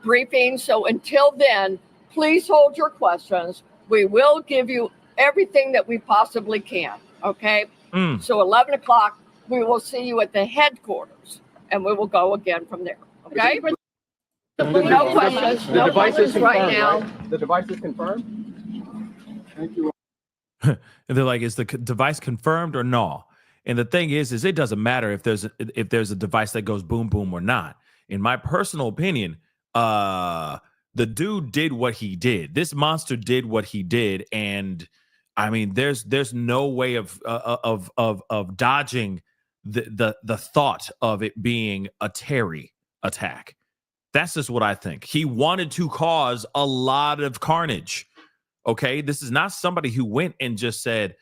briefing. So until then, please hold your questions. We will give you everything that we possibly can. Okay? So 11 o'clock, we will see you at the headquarters, and we will go again from there. Okay? No questions. The No device is questions right confirmed, now. right? The device is confirmed? Thank you. And they're like, is the device confirmed or no? And the thing is it doesn't matter if there's a device that goes boom boom or not. In my personal opinion, the dude did what he did. This monster did what he did, and I mean, there's no way of dodging the thought of it being a Terry attack. That's just what I think. He wanted to cause a lot of carnage. Okay, this is not somebody who went and just said,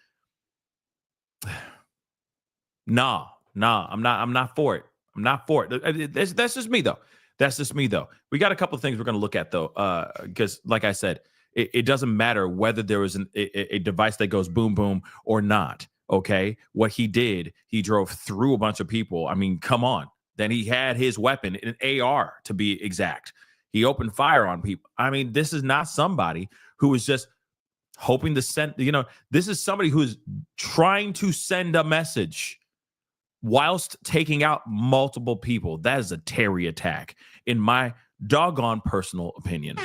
"Nah, I'm not for it. I'm not for it." That's just me though. That's just me though. We got a couple of things we're going to look at though, because like I said, it doesn't matter whether there was a device that goes boom boom or not. Okay, what he did, he drove through a bunch of people. I mean, come on. Then he had his weapon, an AR to be exact. He opened fire on people. I mean, this is not somebody who was just hoping to send, this is somebody who's trying to send a message whilst taking out multiple people. That is a Terry attack, in my doggone personal opinion.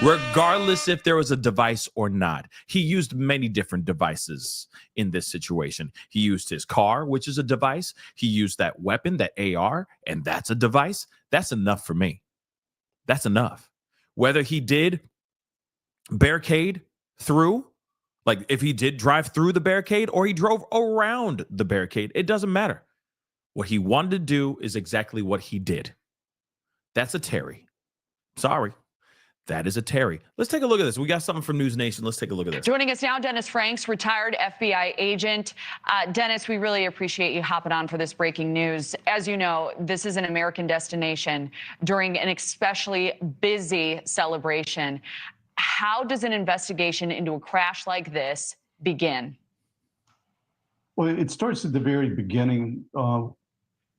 Regardless if there was a device or not, he used many different devices in this situation. He used his car, which is a device. He used that weapon, that AR, and that's a device. That's enough for me. That's enough. Whether he did barricade through, like if he did drive through the barricade or he drove around the barricade, it doesn't matter. What he wanted to do is exactly what he did. That's a Terry. Sorry. That is a Terry. Let's take a look at this. We got something from News Nation. Let's take a look at this. Joining us now, Dennis Franks, retired FBI agent. Dennis, we really appreciate you hopping on for this breaking news. As you know, this is an American destination during an especially busy celebration. How does an investigation into a crash like this begin? Well, it starts at the very beginning.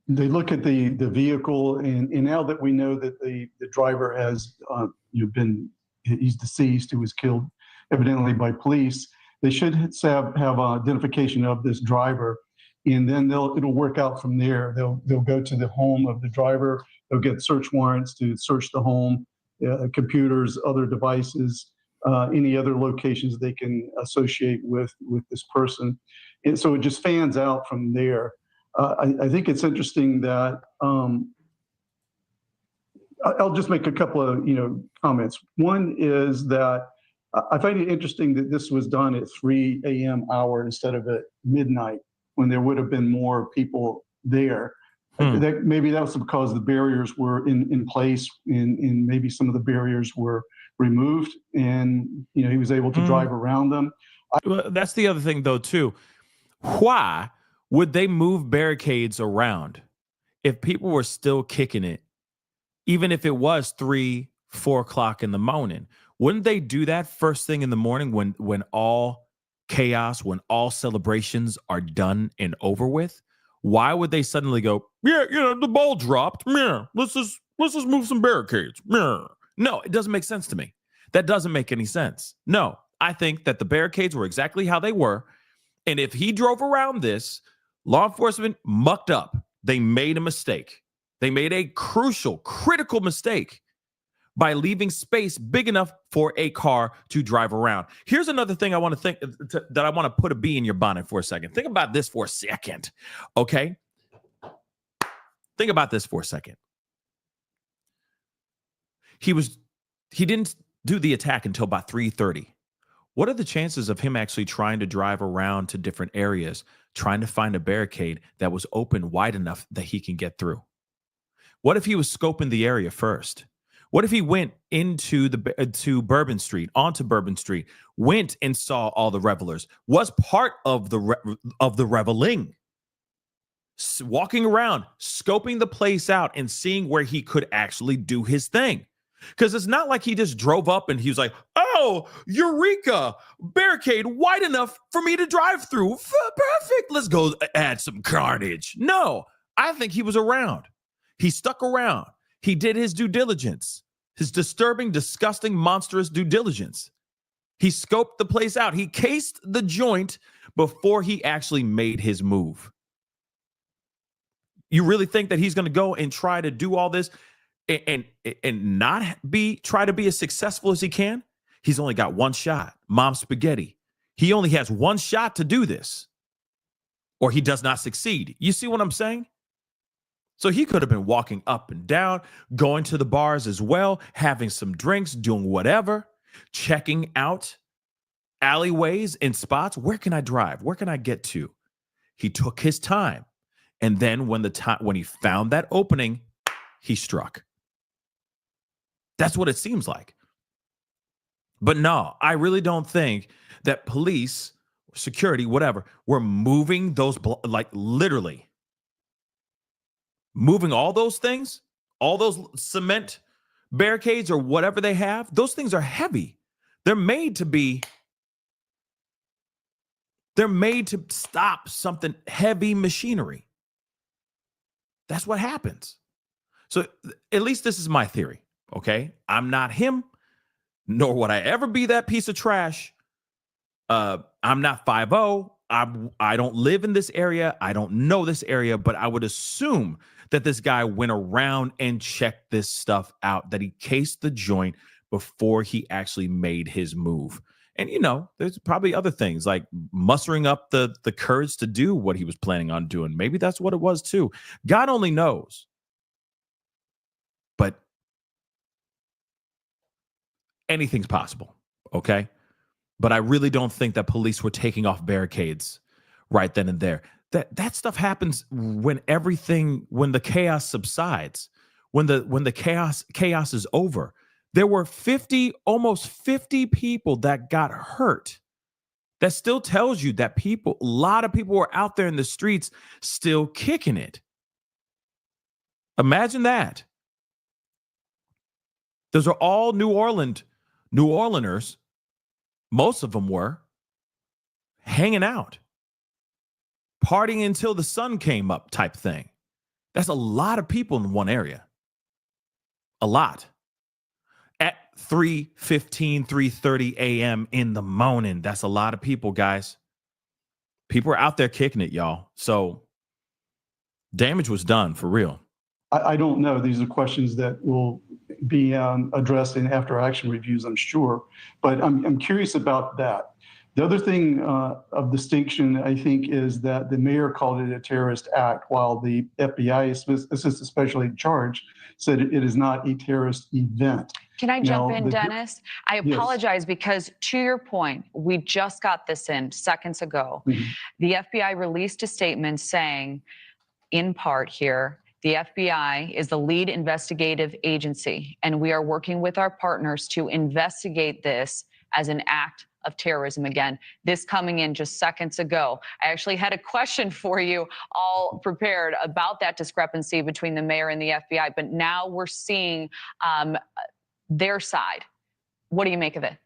They look at the vehicle, and now that we know that the driver has he's deceased, who was killed evidently by police, they should have identification of this driver, and then it'll work out from there. They'll go to the home of the driver. They'll get search warrants to search the home, computers, other devices, any other locations they can associate with this person, and so it just fans out from there. I think it's interesting that I'll just make a couple of comments. One is that I find it interesting that this was done at 3 a.m. hour instead of at midnight, when there would have been more people there. Maybe that was because the barriers were in place, and maybe some of the barriers were removed, and he was able to drive around them. Well, that's the other thing though too. Why would they move barricades around if people were still kicking it, even if it was 3, 4 o'clock in the morning? Wouldn't they do that first thing in the morning when all chaos, when all celebrations are done and over with? Why would they suddenly go, the ball dropped. Let's just move some barricades. No, it doesn't make sense to me. That doesn't make any sense. No, I think that the barricades were exactly how they were. And if he drove around this, law enforcement mucked up. They made a mistake. They made a critical mistake by leaving space big enough for a car to drive around. Here's another thing I want to put a bee in your bonnet for a second. Think about this for a second, okay? Think about this for a second. He didn't do the attack until about 3:30. What are the chances of him actually trying to drive around to different areas, trying to find a barricade that was open wide enough that he can get through? What if he was scoping the area first? What if he went into to Bourbon Street, onto Bourbon Street, went and saw all the revelers, was part of the reveling, walking around, scoping the place out and seeing where he could actually do his thing? Because it's not like he just drove up and he was like, oh, Eureka, barricade wide enough for me to drive through. Perfect. Let's go add some carnage. No, I think he was around. He stuck around. He did his due diligence, his disturbing, disgusting, monstrous due diligence. He scoped the place out. He cased the joint before he actually made his move. You really think that he's going to go and try to do all this and not try to be as successful as he can? He's only got one shot. Mom spaghetti. He only has one shot to do this, or he does not succeed. You see what I'm saying? So he could have been walking up and down, going to the bars as well, having some drinks, doing whatever, checking out alleyways and spots. Where can I drive? Where can I get to? He took his time. And then when he found that opening, he struck. That's what it seems like. But no, I really don't think that police, security, whatever, were moving those, like literally moving all those things, all those cement barricades or whatever they have. Those things are heavy. They're made to stop something heavy machinery. That's what happens. So at least this is my theory. Okay. I'm not him, nor would I ever be that piece of trash. I'm not 5-0. I don't live in this area. I don't know this area, but I would assume that this guy went around and checked this stuff out, that he cased the joint before he actually made his move. And, there's probably other things like mustering up the courage to do what he was planning on doing. Maybe that's what it was too. God only knows. But anything's possible, okay? But I really don't think that police were taking off barricades right then and there. That stuff happens when the chaos subsides, when the chaos is over. There were almost 50 people that got hurt. That still tells you that a lot of people were out there in the streets still kicking it. Imagine that. Those are all New Orleaners. Most of them were hanging out, partying until the sun came up type thing. That's a lot of people in one area. A lot. At 3:30 a.m. in the morning. That's a lot of people, guys. People are out there kicking it, y'all. So damage was done for real. I don't know. These are questions that will be addressed in after action reviews, I'm sure. But I'm curious about that. The other thing of distinction, I think, is that the mayor called it a terrorist act, while the FBI assistant special agent in charge said it is not a terrorist event. Can I jump in, Dennis? I apologize because, to your point, we just got this in seconds ago. Mm-hmm. The FBI released a statement saying, in part here, the FBI is the lead investigative agency, and we are working with our partners to investigate this as an act of terrorism. Again, this coming in just seconds ago. I actually had a question for you all prepared about that discrepancy between the mayor and the FBI, but now we're seeing their side. What do you make of it?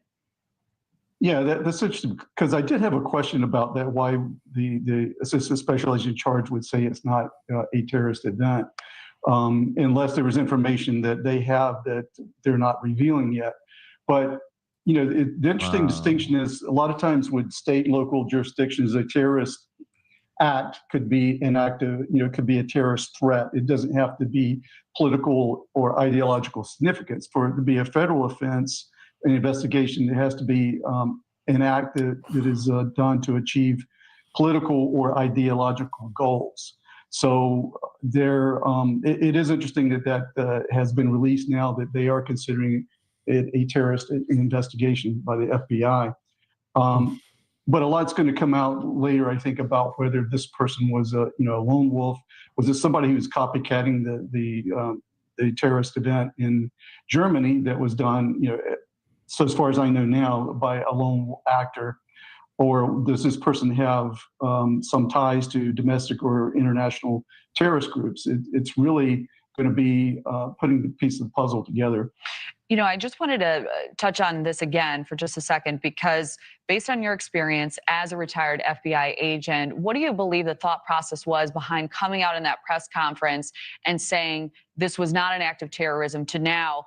Yeah, that's interesting, because I did have a question about that, why the assistant special agent in charge would say it's not a terrorist event, unless there was information that they have that they're not revealing yet. But the interesting distinction is a lot of times with state and local jurisdictions, a terrorist act could be an act of, could be a terrorist threat. It doesn't have to be political or ideological significance. For it to be a federal offense, an investigation, it has to be an act that is done to achieve political or ideological goals. So it is interesting that has been released now, that they are considering it a terrorist investigation by the FBI. But a lot's going to come out later, I think, about whether this person was a lone wolf. Was it somebody who was copycatting the the terrorist event in Germany that was done, so as far as I know now, by a lone actor? Or does this person have some ties to domestic or international terrorist groups? It's really going to be putting the piece of the puzzle together. I just wanted to touch on this again for just a second, because based on your experience as a retired FBI agent, what do you believe the thought process was behind coming out in that press conference and saying this was not an act of terrorism to now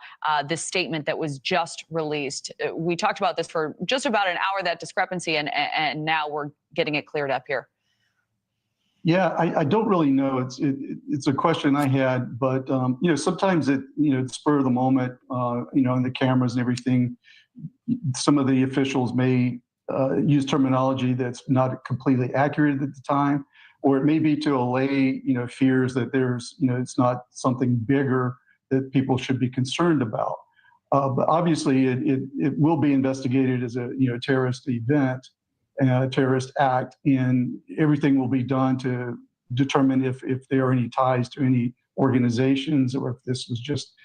this statement that was just released? We talked about this for just about an hour, that discrepancy, and now we're getting it cleared up here. Yeah, I don't really know. It's a question I had, but sometimes spur of the moment, and the cameras and everything, some of the officials may use terminology that's not completely accurate at the time, or it may be to allay fears that there's it's not something bigger that people should be concerned about. But obviously, it will be investigated as a terrorist event. Terrorist act, and everything will be done to determine if there are any ties to any organizations, or if this was just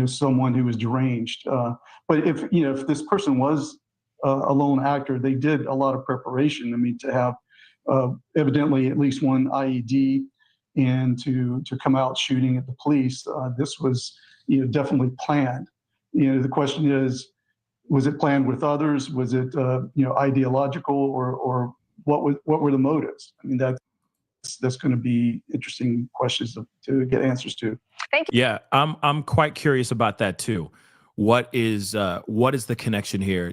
someone who was deranged. But if this person was a lone actor, they did a lot of preparation. I mean, to have evidently at least one IED and to come out shooting at the police, this was definitely planned. The question is, was it planned with others? Was it ideological, or what were the motives? I mean, that's going to be interesting questions to get answers to. Thank you. Yeah, I'm quite curious about that too. What is the connection here?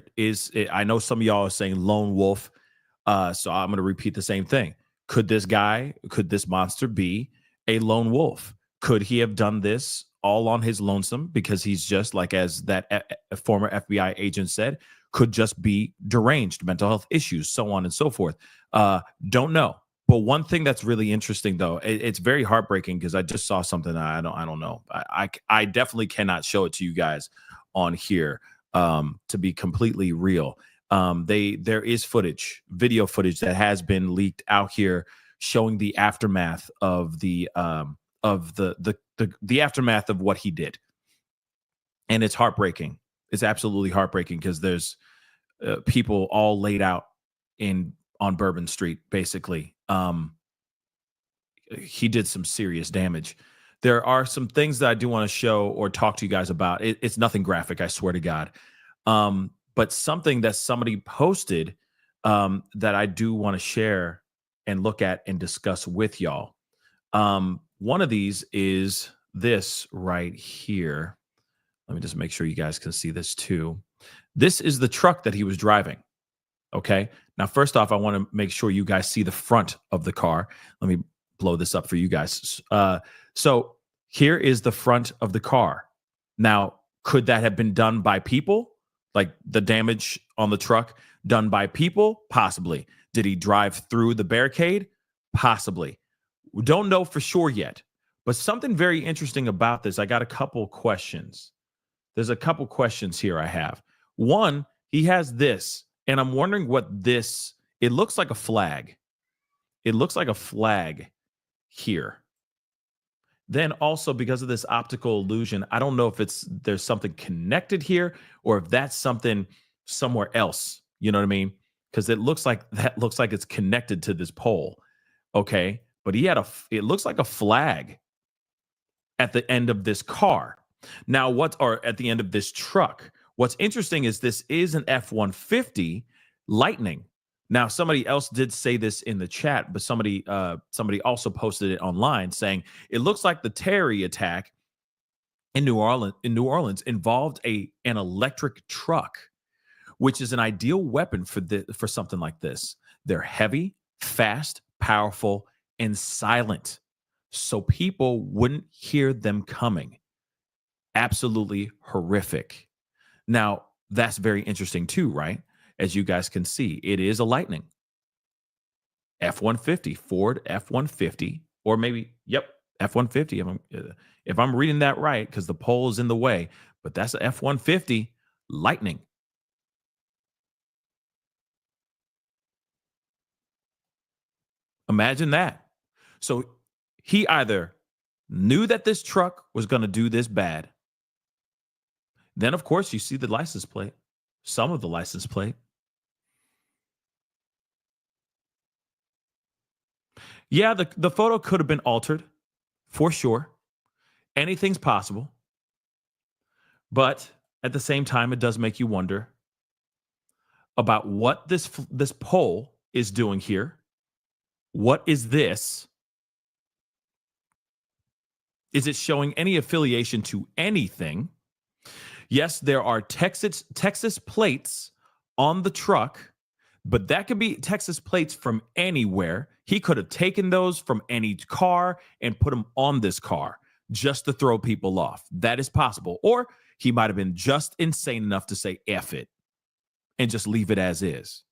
I know some of y'all are saying lone wolf, so I'm going to repeat the same thing. Could this monster be a lone wolf? Could he have done this all on his lonesome because he's just, like as that former FBI agent said, could just be deranged, mental health issues, so on and so forth? Don't know. But one thing that's really interesting, though, it's very heartbreaking, because I just saw something that I don't know. I definitely cannot show it to you guys on here, to be completely real. There is video footage that has been leaked out here showing the aftermath of the aftermath of what he did. And it's heartbreaking. It's absolutely heartbreaking, because there's people all laid out on Bourbon Street, basically. He did some serious damage. There are some things that I do want to show or talk to you guys about. It's nothing graphic, I swear to God. But something that somebody posted that I do want to share and look at and discuss with y'all. One of these is this right here. Let me just make sure you guys can see this too. This is the truck that he was driving. Okay. Now, first off, I want to make sure you guys see the front of the car. Let me blow this up for you guys. So here is the front of the car. Now, could that have been done by people? Like the damage on the truck done by people? Possibly. Did he drive through the barricade? Possibly. We don't know for sure yet. But something very interesting about this, I got a couple questions. There's a couple questions here I have. One, he has this, and I'm wondering what this, it looks like a flag. It looks like a flag here. Then also, because of this optical illusion, I don't know if there's something connected here, or if that's something somewhere else. You know what I mean? Because it looks like it's connected to this pole. Okay. But it looks like a flag at the end of this car. Now, or at the end of this truck. What's interesting is this is an F-150 Lightning. Now, somebody else did say this in the chat, but somebody also posted it online saying it looks like the Terry attack in New Orleans involved an electric truck, which is an ideal weapon for something like this. They're heavy, fast, powerful, and silent, so people wouldn't hear them coming. Absolutely horrific. Now, that's very interesting too, right? As you guys can see, it is a Lightning. F-150, Ford F-150, or maybe, yep, F-150. If I'm reading that right, because the pole is in the way, but that's an F-150 Lightning. Imagine that. So he either knew that this truck was going to do this bad. Then, of course, you see the license plate, some of the license plate. Yeah, the photo could have been altered, for sure. Anything's possible. But at the same time, it does make you wonder about what this poll is doing here. What is this? Is it showing any affiliation to anything? Yes, there are Texas plates on the truck, but that could be Texas plates from anywhere. He could have taken those from any car and put them on this car just to throw people off. That is possible. Or he might have been just insane enough to say F it and just leave it as is.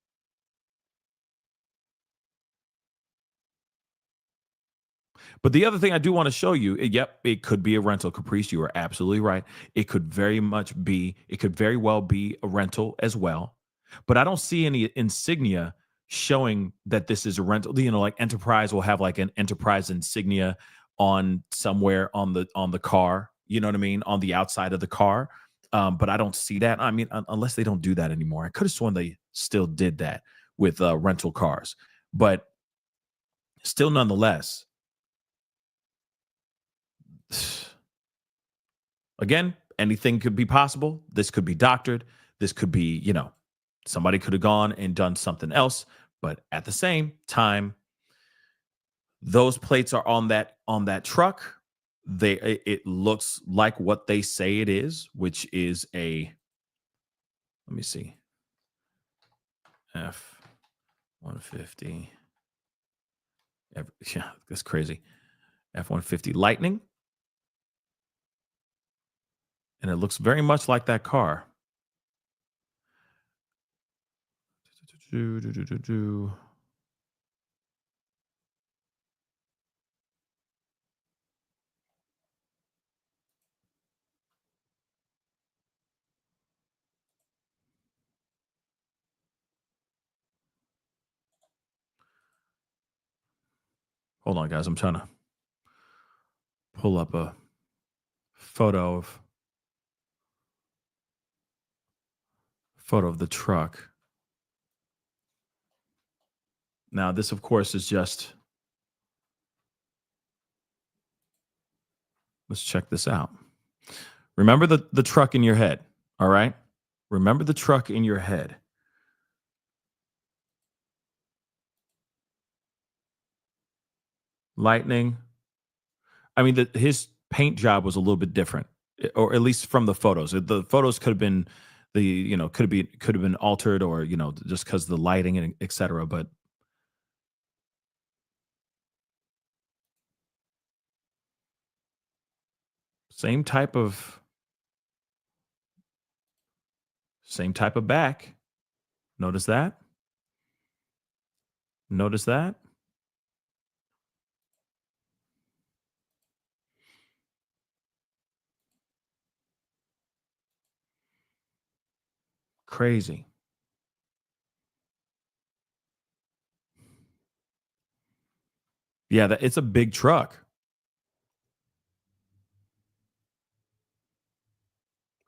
But the other thing I do want to show you, yep, it could be a rental. Caprice, you are absolutely right. It could very well be a rental as well. But I don't see any insignia showing that this is a rental. You know, like Enterprise will have like an Enterprise insignia on somewhere on the car. You know what I mean? On the outside of the car. But I don't see that. I mean, unless they don't do that anymore. I could have sworn they still did that with rental cars. But still, nonetheless, again, anything could be possible. This could be doctored. This could be, you know, somebody could have gone and done something else. But at the same time, those plates are on that truck. It looks like what they say it is, which is a, let me see, F-150. Yeah, that's crazy. F-150 Lightning. And it looks very much like that car. Hold on, guys. I'm trying to pull up a photo of the truck. Now, this, of course, is just, let's check this out. Remember the truck in your head, all right? Remember the truck in your head. Lightning. I mean, his paint job was a little bit different, or at least from the photos. The photos could have been could have been altered, or, you know, just because of the lighting and et cetera. But same type of back. Notice that? Notice that? Crazy. Yeah, it's a big truck.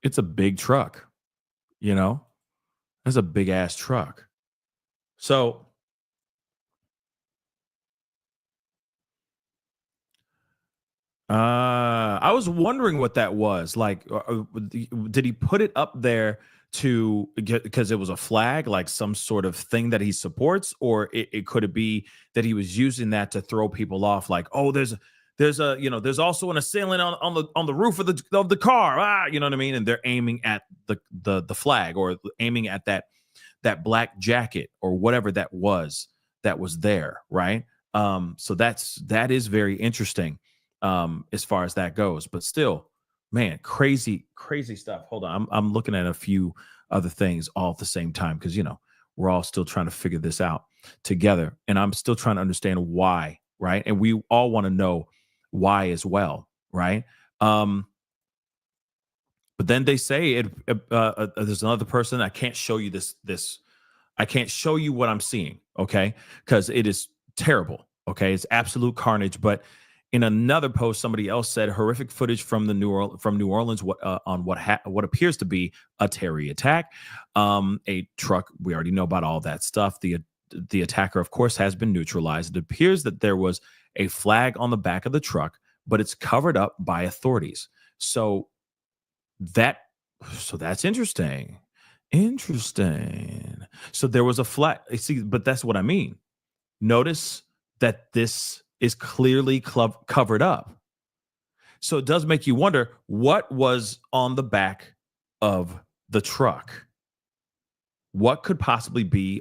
It's a big truck, you know? That's a big ass truck. So I was wondering what that was. Like, did he put it up there to get, because it was a flag, like some sort of thing that he supports, or it could it be that he was using that to throw people off? Like, oh, there's there's also an assailant on the roof of the car. You know what I mean? And they're aiming at the flag, or aiming at that black jacket or whatever that was there, right? So that is very interesting. As far as that goes, but still, man, crazy stuff. Hold on, I'm looking at a few other things all at the same time, because, you know, we're all still trying to figure this out together, and I'm still trying to understand why, right? And we all want to know why as well, right? But then they say there's another person. I can't show you this. I can't show you what I'm seeing, okay? Because it is terrible. Okay, it's absolute carnage, but In another post, somebody else said horrific footage from New Orleans on what appears to be a terror attack. A truck. We already know about all that stuff. The attacker, of course, has been neutralized. It appears that there was a flag on the back of the truck, but it's covered up by authorities. So that's interesting. Interesting. So there was a flag. See, but that's what I mean. Notice that this is clearly covered up. So it does make you wonder what was on the back of the truck. What could possibly be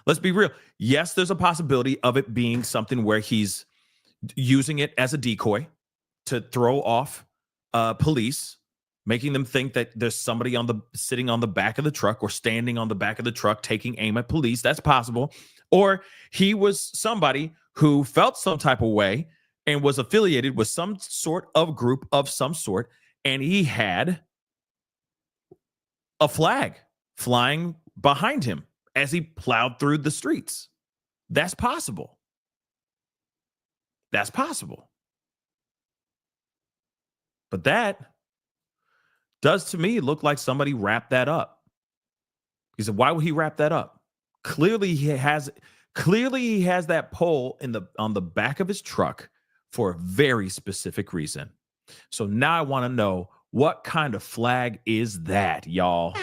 let's be real. Yes, there's a possibility of it being something where he's using it as a decoy to throw off police, making them think that there's somebody sitting on the back of the truck or standing on the back of the truck taking aim at police. That's possible. Or he was somebody who felt some type of way and was affiliated with some sort of group of some sort, and he had a flag flying behind him as he plowed through the streets. That's possible. That's possible. But that does to me look like somebody wrapped that up. He said, why would he wrap that up? Clearly he has that pole on the back of his truck for a very specific reason. So now I want to know, what kind of flag is that, y'all?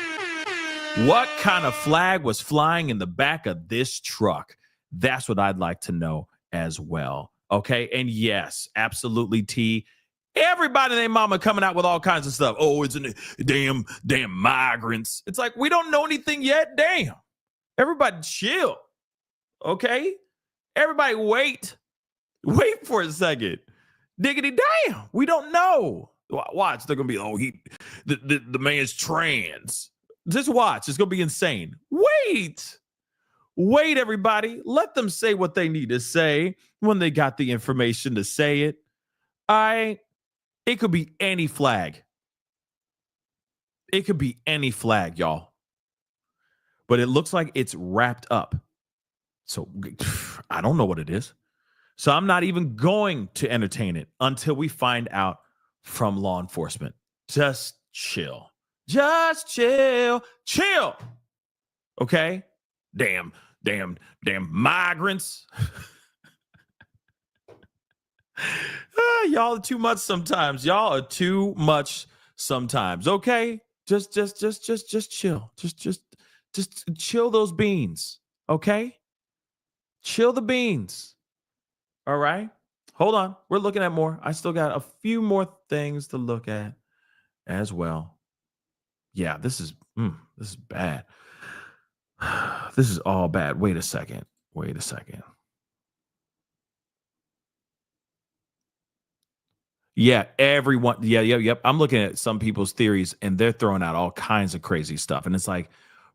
What kind of flag was flying in the back of this truck? That's what I'd like to know as well. Okay. And yes, absolutely, T. Everybody and their mama coming out with all kinds of stuff. Oh, it's damn migrants. It's like, we don't know anything yet. Damn. Everybody chill. Okay. Everybody wait for a second. Diggity damn. We don't know. Watch. They're going to be, the man's trans. Just watch. It's going to be insane. Wait, everybody. Let them say what they need to say when they got the information to say it. It could be any flag. It could be any flag, y'all. But it looks like it's wrapped up. So I don't know what it is. So I'm not even going to entertain it until we find out from law enforcement. Just chill. Just chill. Chill. Okay? Damn migrants. Y'all are too much sometimes. Y'all are too much sometimes. Okay? Just chill. Just chill those beans. Okay? Chill the beans. All right? Hold on. We're looking at more. I still got a few more things to look at as well. Yeah, this is bad. This is all bad. Wait a second. Yeah, everyone. Yep. I'm looking at some people's theories and they're throwing out all kinds of crazy stuff. And it's like,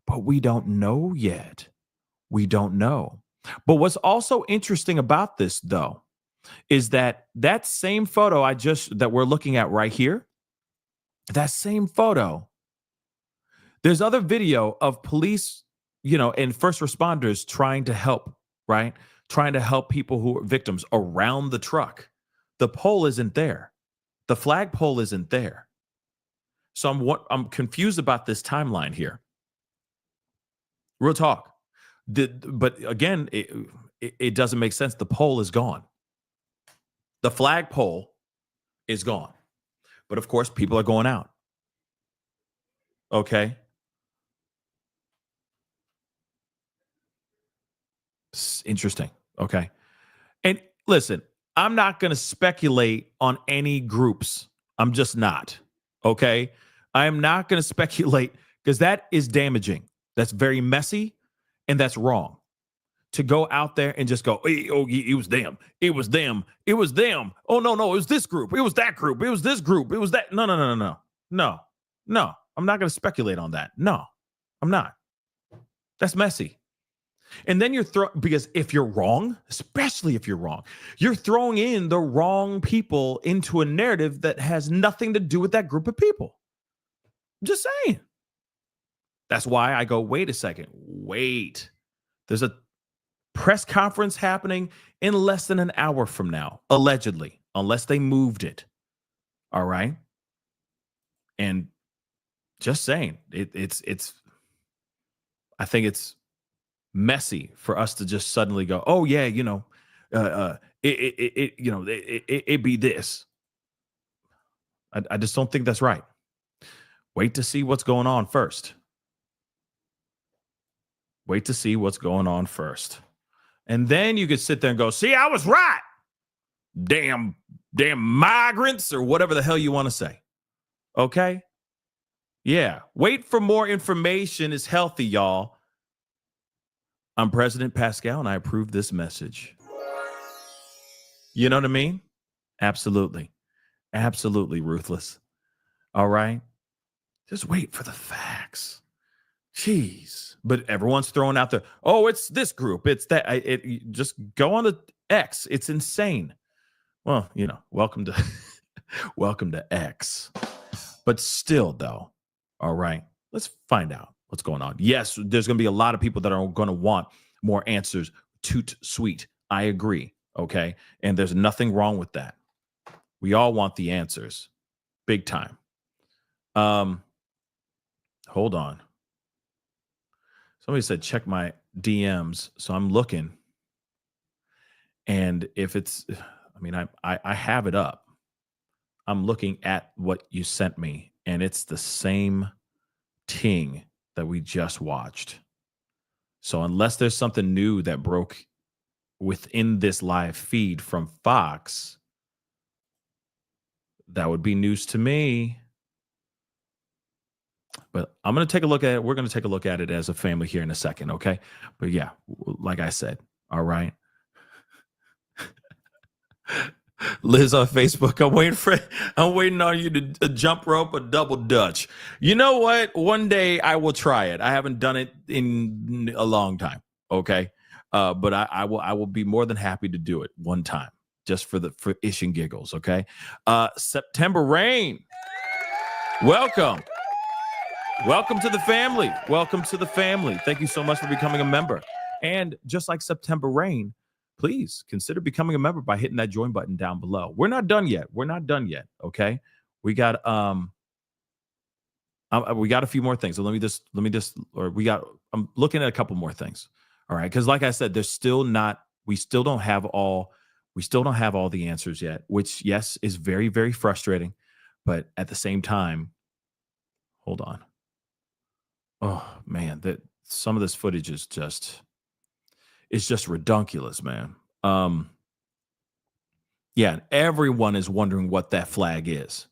but we don't know yet. We don't know. But what's also interesting about this, though, is that same photo that we're looking at right here, that same photo, there's other video of police, and first responders trying to help, right? Trying to help people who are victims around the truck. The pole isn't there. The flagpole isn't there. So I'm confused about this timeline here. Real talk. But again, it doesn't make sense. The pole is gone. The flagpole is gone. But of course, people are going out. Okay. It's interesting. Okay. And listen, I'm not going to speculate on any groups. I'm just not. Okay. I am not going to speculate because that is damaging. That's very messy and that's wrong. To go out there and just go, hey, oh, it was them. It was them. It was them. Oh, no, it was this group. It was that group. It was this group. It was that. No. I'm not going to speculate on that. No, I'm not. That's messy. And then because if you're wrong, especially if you're wrong, you're throwing in the wrong people into a narrative that has nothing to do with that group of people. Just saying. That's why I go, wait a second. Wait. There's a Press conference happening in less than an hour from now, allegedly, unless they moved it. All right. And just saying, it's I think it's messy for us to just suddenly go, oh yeah, it be this. I just don't think that's right. Wait to see what's going on first. Wait to see what's going on first. And then you could sit there and go, see, I was right. Damn migrants or whatever the hell you want to say. Okay? Yeah. Wait for more information is healthy, y'all. I'm President Pascal, and I approve this message. You know what I mean? Absolutely. Absolutely ruthless. All right? Just wait for the facts. Jeez. But everyone's throwing out there, oh, it's this group. It's that. Just go on to X. It's insane. Well, welcome to welcome to X. But still, though, all right, let's find out what's going on. Yes, there's going to be a lot of people that are going to want more answers. Toot sweet. I agree. Okay. And there's nothing wrong with that. We all want the answers. Big time. Hold on. Somebody said, check my DMs. So I'm looking. And if it's, I have it up. I'm looking at what you sent me, and it's the same ting that we just watched. So unless there's something new that broke within this live feed from Fox, that would be news to me. But I'm going to take a look at it. We're going to take a look at it as a family here in a second, okay? But yeah, like I said, all right. Liz on Facebook, I'm waiting on you to jump rope a double Dutch. You know what? One day I will try it. I haven't done it in a long time, okay? But I will be more than happy to do it one time, just for ish and giggles, okay? September Rain, welcome. Welcome to the family. Welcome to the family. Thank you so much for becoming a member. And just like September Rain, please consider becoming a member by hitting that join button down below. We're not done yet. Okay. We got a few more things. So I'm looking at a couple more things. All right. Cause like I said, we still don't have all the answers yet, which yes, is very, very frustrating. But at the same time, hold on. Oh man, some of this footage is just redunculous, man. Yeah, everyone is wondering what that flag is.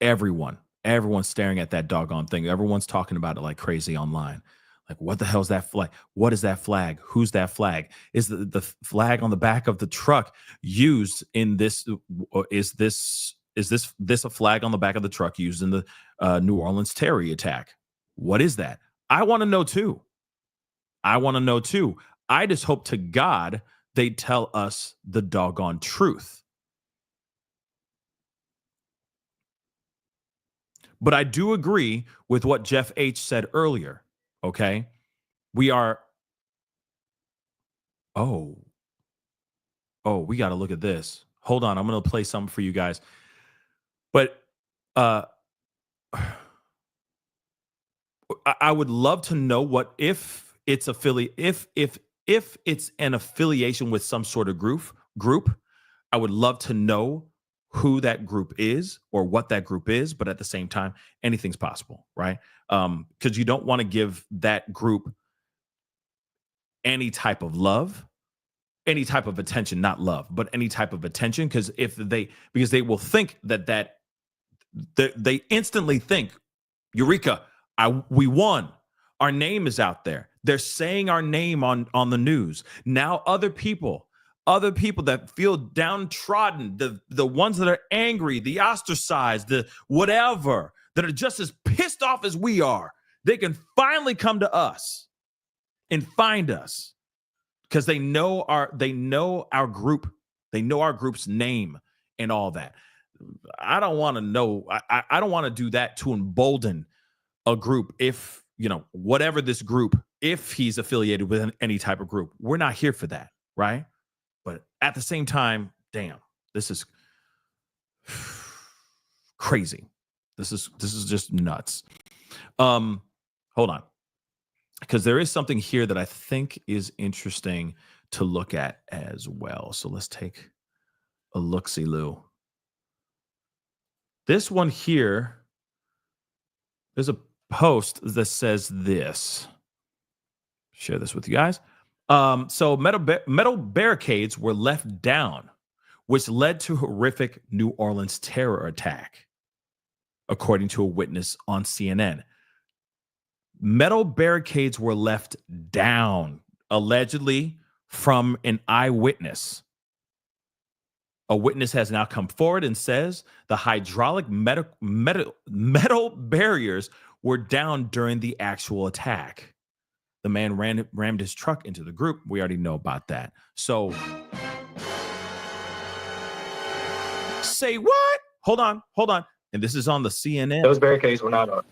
Everyone's staring at that doggone thing. Everyone's talking about it like crazy online. Like, what the hell is that flag? What is that flag? Who's that flag? Is the flag on the back of the truck used in this? Is this a flag on the back of the truck used in the New Orleans terror attack? What is that? I want to know too. I just hope to God they tell us the doggone truth. But I do agree with what Jeff H. said earlier. Okay. We got to look at this. Hold on. I'm going to play something for you guys. But I would love to know what if it's if it's an affiliation with some sort of group. I would love to know who that group is or what that group is. But at the same time, anything's possible, right? Because you don't want to give that group any type of love, any type of attention, not love, but any type of attention. Because they will think that they instantly think, Eureka, we won. Our name is out there. They're saying our name on the news. Now other people that feel downtrodden, the ones that are angry, the ostracized, the whatever, that are just as pissed off as we are, they can finally come to us and find us because they know our group. They know our group's name and all that. I don't want to know. I don't want to do that to embolden a group if whatever this group, if he's affiliated with any type of group. We're not here for that, right? But at the same time, damn, this is crazy. This is just nuts. Hold on, because there is something here that I think is interesting to look at as well. So let's take a look-see-loo. This one here, there's a post that says this. Share this with you guys. So metal barricades were left down, which led to horrific New Orleans terror attack, according to a witness on CNN. Metal barricades were left down, allegedly from an eyewitness. A witness has now come forward and says the hydraulic metal barriers were down during the actual attack. The man rammed his truck into the group. We already know about that. So, say what? Hold on. And this is on the CNN. Those barricades were not up.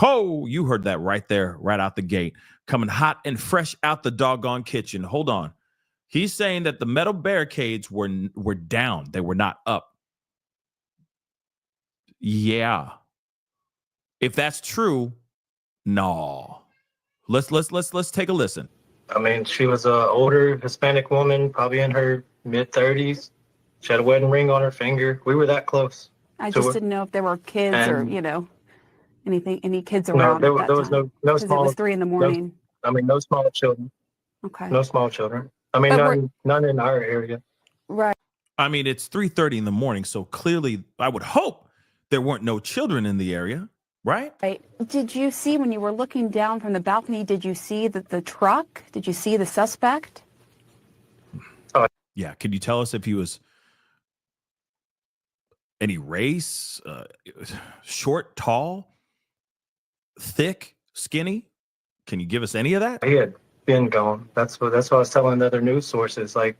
Oh, you heard that right there, right out the gate. Coming hot and fresh out the doggone kitchen. Hold on. He's saying that the metal barricades were down. They were not up. Yeah. If that's true, no. Let's take a listen. I mean, she was an older Hispanic woman, probably in her mid-30s. She had a wedding ring on her finger. We were that close. I just didn't know if there were kids or, any kids around. No, there was no small. It was 3 a.m. No small children. Okay. No small children. I mean, none in our area. Right. I mean, it's 3:30 in the morning, so clearly I would hope there weren't no children in the area, right? Right. Did you see, when you were looking down from the balcony, did you see the truck? Did you see the suspect? Yeah. Could you tell us if he was any race, short, tall, thick, skinny? Can you give us any of that? He had been gone. That's what I was telling the other news sources. Like,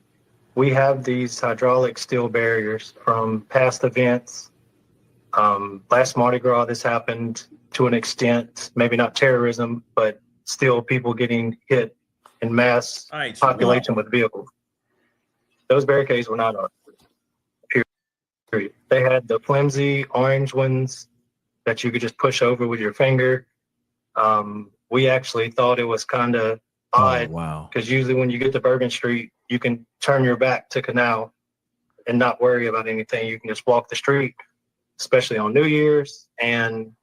we have these hydraulic steel barriers from past events. Last Mardi Gras, this happened to an extent, maybe not terrorism, but still people getting hit in mass population with vehicles. Those barricades were not up. Period. They had the flimsy orange ones that you could just push over with your finger. We actually thought it was kind of odd. Wow. Because usually when you get to Bourbon Street, you can turn your back to Canal and not worry about anything. You can just walk the street, especially on New Year's. And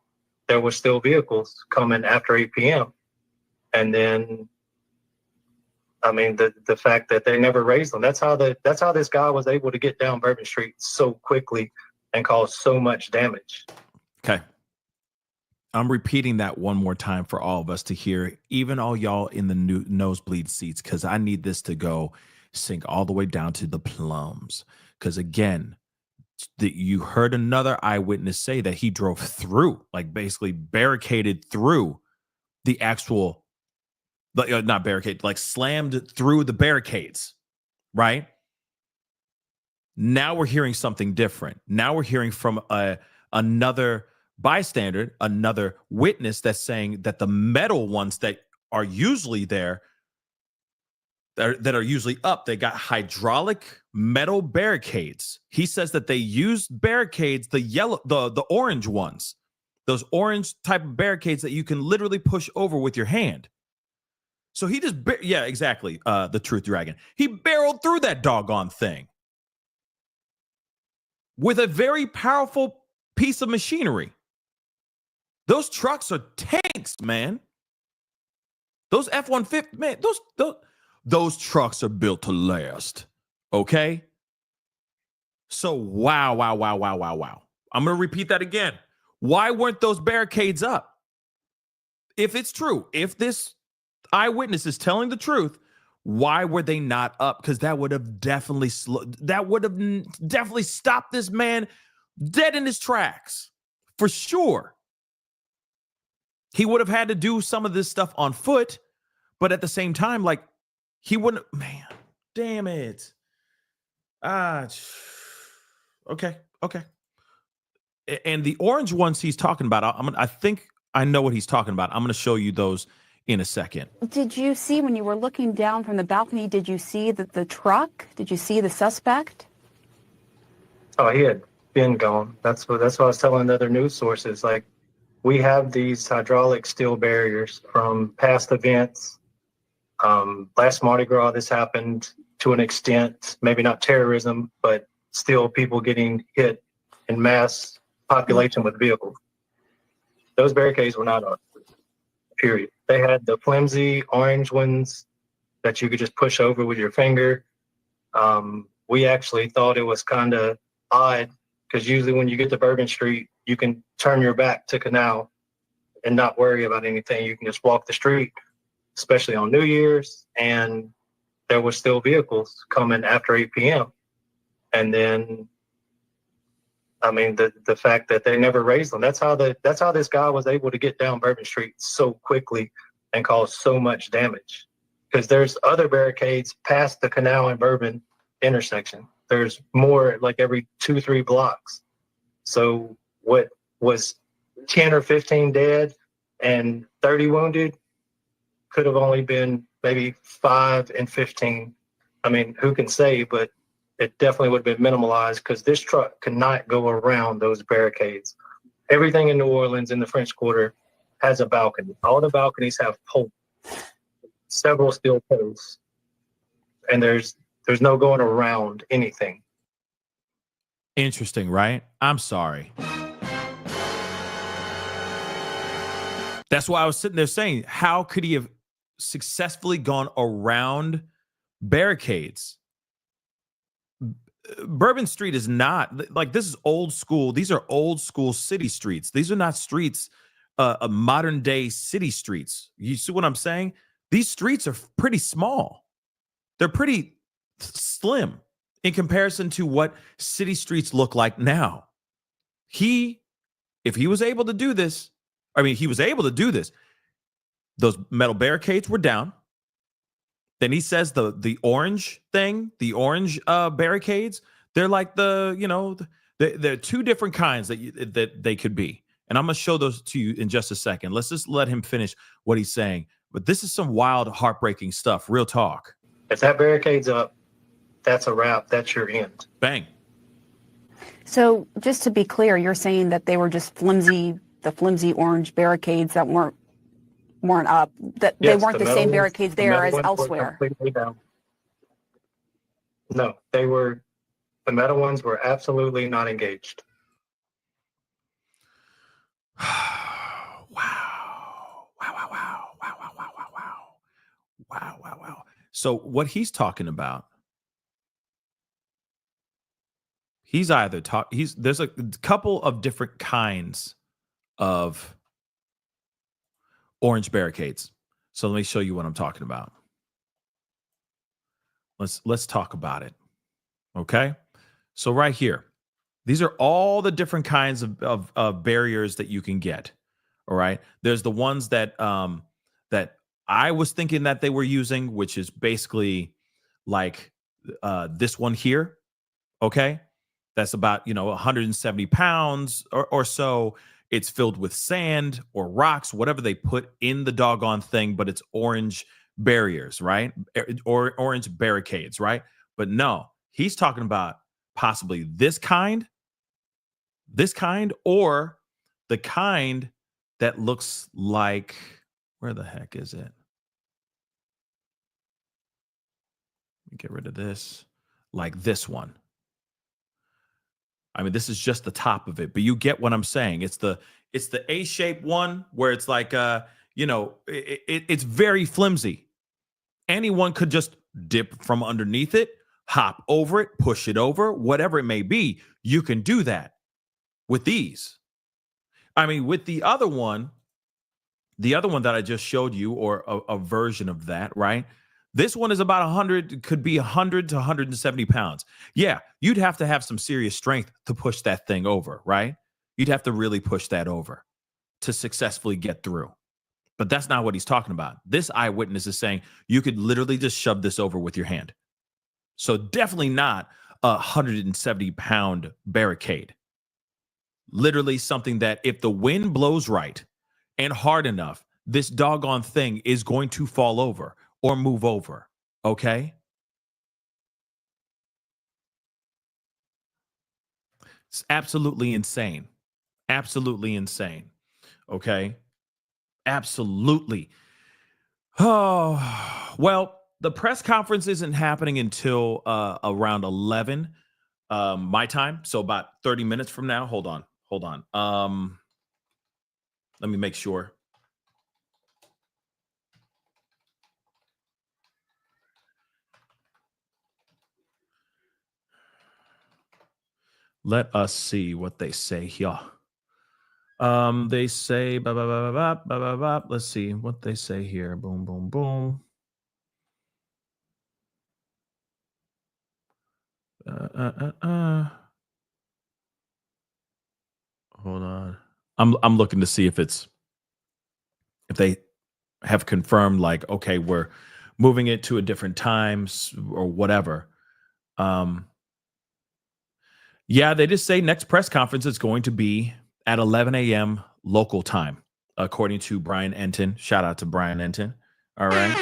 there were still vehicles coming after 8 p.m. And then, I mean, the fact that they never raised them. That's how this guy was able to get down Bourbon Street so quickly and cause so much damage. Okay. I'm repeating that one more time for all of us to hear, even all y'all in the new nosebleed seats, because I need this to go sink all the way down to the plums. Because again, you heard another eyewitness say that he drove through, like basically barricaded through the actual, not barricade, like slammed through the barricades, right? Now we're hearing something different. Now we're hearing from another bystander, another witness that's saying that the metal ones that are usually there, that are usually up, they got hydraulic metal barricades. He says that they used barricades, the orange ones, those orange type of barricades that you can literally push over with your hand. So he just, yeah, exactly. The Truth Dragon. He barreled through that doggone thing with a very powerful piece of machinery. Those trucks are tanks, man. Those F-150, man, those trucks are built to last. Okay? So wow. I'm going to repeat that again. Why weren't those barricades up? If it's true, if this eyewitness is telling the truth, why were they not up? Because that would have definitely stopped this man dead in his tracks. For sure. He would have had to do some of this stuff on foot, but at the same time, like, he wouldn't, man, damn it. Okay. And the orange ones he's talking about, I think I know what he's talking about. I'm going to show you those in a second. Did you see when you were looking down from the balcony, did you see the truck? Did you see the suspect? Oh, he had been gone. That's what I was telling other news sources. Like, we have these hydraulic steel barriers from past events. Last Mardi Gras, this happened to an extent, maybe not terrorism, but still people getting hit in mass population with vehicles. Those barricades were not up, period. They had the flimsy orange ones that you could just push over with your finger. We actually thought it was kind of odd because usually when you get to Bourbon Street, you can turn your back to Canal and not worry about anything. You can just walk the street, especially on New Year's, and there were still vehicles coming after 8 p.m. And then, I mean, the fact that they never raised them, that's how this guy was able to get down Bourbon Street so quickly and cause so much damage. Because there's other barricades past the Canal and Bourbon intersection. There's more like every 2-3 blocks. So what was 10 or 15 dead and 30 wounded could have only been maybe 5 and 15. I mean, who can say, but it definitely would have been minimalized because this truck could not go around those barricades. Everything in New Orleans in the French Quarter has a balcony. All the balconies have poles, several steel posts, and there's no going around anything. Interesting, right? I'm sorry. That's why I was sitting there saying, how could he have successfully gone around barricades? Bourbon Street is not like, this is old school. These are old school city streets. These are not streets, modern day city streets. You see what I'm saying? These streets are pretty small. They're pretty slim in comparison to what city streets look like now. If he was able to do this, he was able to do this. Those metal barricades were down. Then he says the orange thing, the orange barricades, they're like they're two different kinds that they could be. And I'm going to show those to you in just a second. Let's just let him finish what he's saying. But this is some wild, heartbreaking stuff. Real talk. If that barricade's up, that's a wrap. That's your end. Bang. So just to be clear, you're saying that they were just the flimsy orange barricades that weren't up, that Yes, they weren't the same barricades there as elsewhere. No, the metal ones were absolutely not engaged. Wow. So what he's talking about, there's a couple of different kinds of orange barricades. So let me show you what I'm talking about. Let's talk about it. Okay. So right here, these are all the different kinds of barriers that you can get. All right. There's the ones that that I was thinking that they were using, which is basically like this one here. Okay. That's about, 170 pounds or so. It's filled with sand or rocks, whatever they put in the doggone thing, but it's orange barriers, right? Or orange barricades, right? But no, he's talking about possibly this kind, or the kind that looks like, where the heck is it? Let me get rid of this. Like this one. I mean, this is just the top of it, but you get what I'm saying. It's the A-shaped one where it's like, it's very flimsy. Anyone could just dip from underneath it, hop over it, push it over, whatever it may be. You can do that with these. I mean, with the other one that I just showed you, or a version of that, right? This one is about 100, could be 100 to 170 pounds. Yeah, you'd have to have some serious strength to push that thing over, right? You'd have to really push that over to successfully get through. But that's not what he's talking about. This eyewitness is saying you could literally just shove this over with your hand. So definitely not a 170-pound barricade. Literally something that if the wind blows right, and hard enough, this doggone thing is going to fall over or move over. Okay? It's absolutely insane. Absolutely insane. Okay? Absolutely. Oh, well, the press conference isn't happening until around 11 my time. So about 30 minutes from now. Hold on. Let me make sure. Let us see what they say here. They say, let's see what they say here. Boom, boom, boom. Hold on. I'm looking to see if they have confirmed, like, okay, we're moving it to a different times or whatever. Yeah, they just say next press conference is going to be at 11 a.m. local time, according to Brian Enton. Shout out to Brian Enton. All right.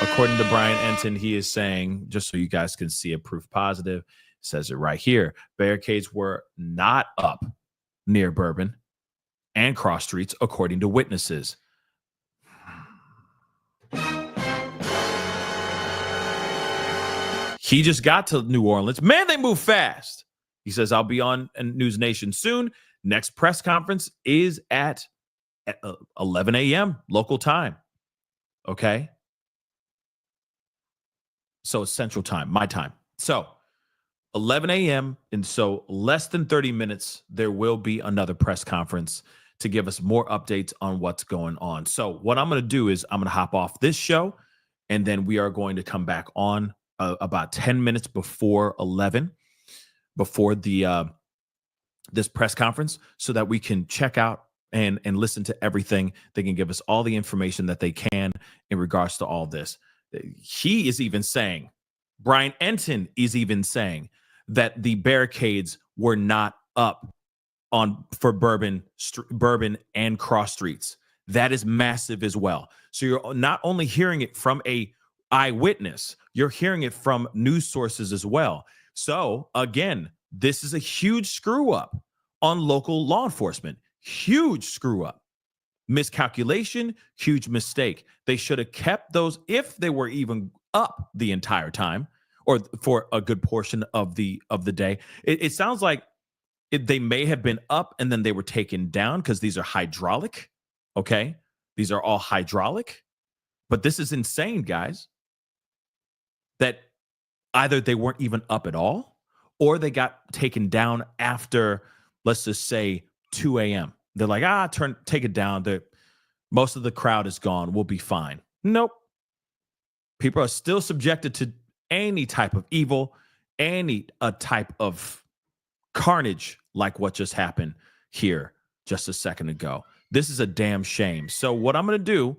According to Brian Enton, he is saying, just so you guys can see it, proof positive, says it right here. Barricades were not up near Bourbon and cross streets, according to witnesses. He just got to New Orleans. Man, they move fast. He says, I'll be on News Nation soon. Next press conference is at 11 a.m. local time. Okay. So it's Central Time, my time. So 11 a.m. And so less than 30 minutes, there will be another press conference to give us more updates on what's going on. So what I'm going to do is I'm going to hop off this show, and then we are going to come back on about 10 minutes before 11, before the this press conference, so that we can check out and listen to everything. They can give us all the information that they can in regards to all this. He is even saying, Brian Enton is even saying that the barricades were not up for Bourbon and cross streets. That is massive as well. So you're not only hearing it from a eyewitness, you're hearing it from news sources as well. So again, this is a huge screw up on local law enforcement. Huge screw up. Miscalculation, huge mistake. They should have kept those if they were even up the entire time or for a good portion of the day. It sounds like they may have been up and then they were taken down because these are hydraulic. Okay. These are all hydraulic. But this is insane, guys, that either they weren't even up at all or they got taken down after, let's just say, 2 a.m. They're like, take it down. Most of the crowd is gone. We'll be fine. Nope. People are still subjected to any type of evil, any type of carnage like what just happened here just a second ago. This is a damn shame. So what I'm going to do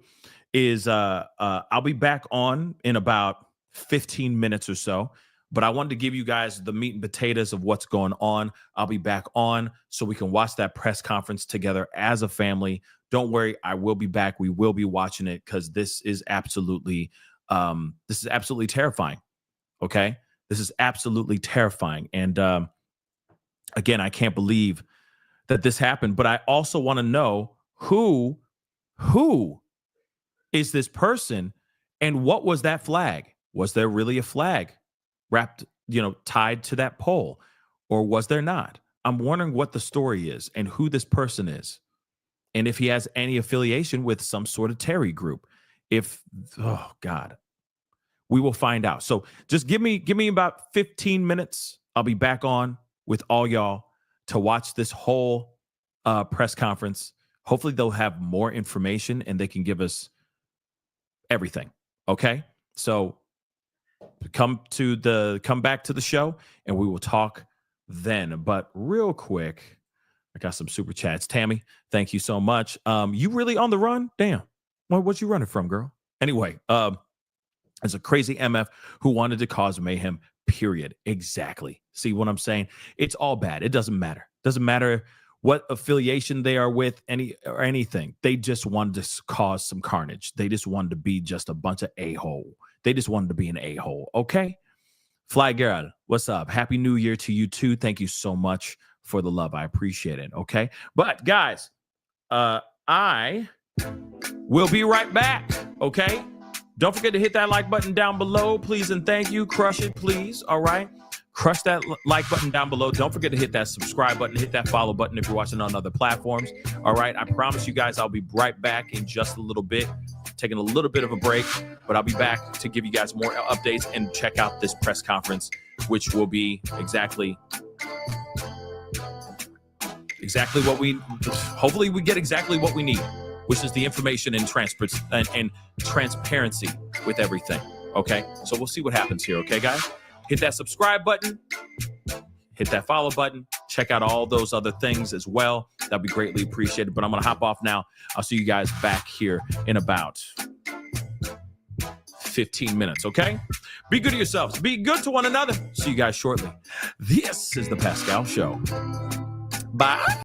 is I'll be back on in about 15 minutes or so. But I wanted to give you guys the meat and potatoes of what's going on. I'll be back on so we can watch that press conference together as a family. Don't worry, I will be back. We will be watching it because this is absolutely terrifying. Okay, this is absolutely terrifying. And again, I can't believe that this happened. But I also want to know who is this person and what was that flag? Was there really a flag wrapped, tied to that pole, or was there not? I'm wondering what the story is and who this person is, and if he has any affiliation with some sort of Terry group. Oh God, we will find out. So just give me about 15 minutes. I'll be back on with all y'all to watch this whole press conference. Hopefully they'll have more information and they can give us everything. Okay, so come back to the show and we will talk then. But real quick, I got some super chats. Tammy, thank you so much. You really on the run? Damn. What you running from, girl? Anyway, there's a crazy MF who wanted to cause mayhem, period. Exactly. See what I'm saying? It's all bad. It doesn't matter. Doesn't matter what affiliation they are with, anything. They just wanted to cause some carnage. They just wanted to be just a bunch of a-hole. They just wanted to be an a-hole. Okay. Fly Girl, what's up? Happy New Year to you too. Thank you so much for the love. I appreciate it. Okay. But guys, I will be right back. Okay. Don't forget to hit that like button down below, please, and thank you. Crush it, please. All right. Crush that like button down below. Don't forget to hit that subscribe button, hit that follow button if you're watching on other platforms. All right. I promise you guys I'll be right back in just a little bit, taking a little bit of a break, but I'll be back to give you guys more updates and check out this press conference, which will be exactly what we, hopefully we get exactly what we need, which is the information and transparency with everything. Okay. So we'll see what happens here. Okay, guys, hit that subscribe button, hit that follow button, check out all those other things as well. That'd be greatly appreciated, but I'm going to hop off now. I'll see you guys back here in about 15 minutes. Okay. Be good to yourselves. Be good to one another. See you guys shortly. This is the Pascal Show. Bye.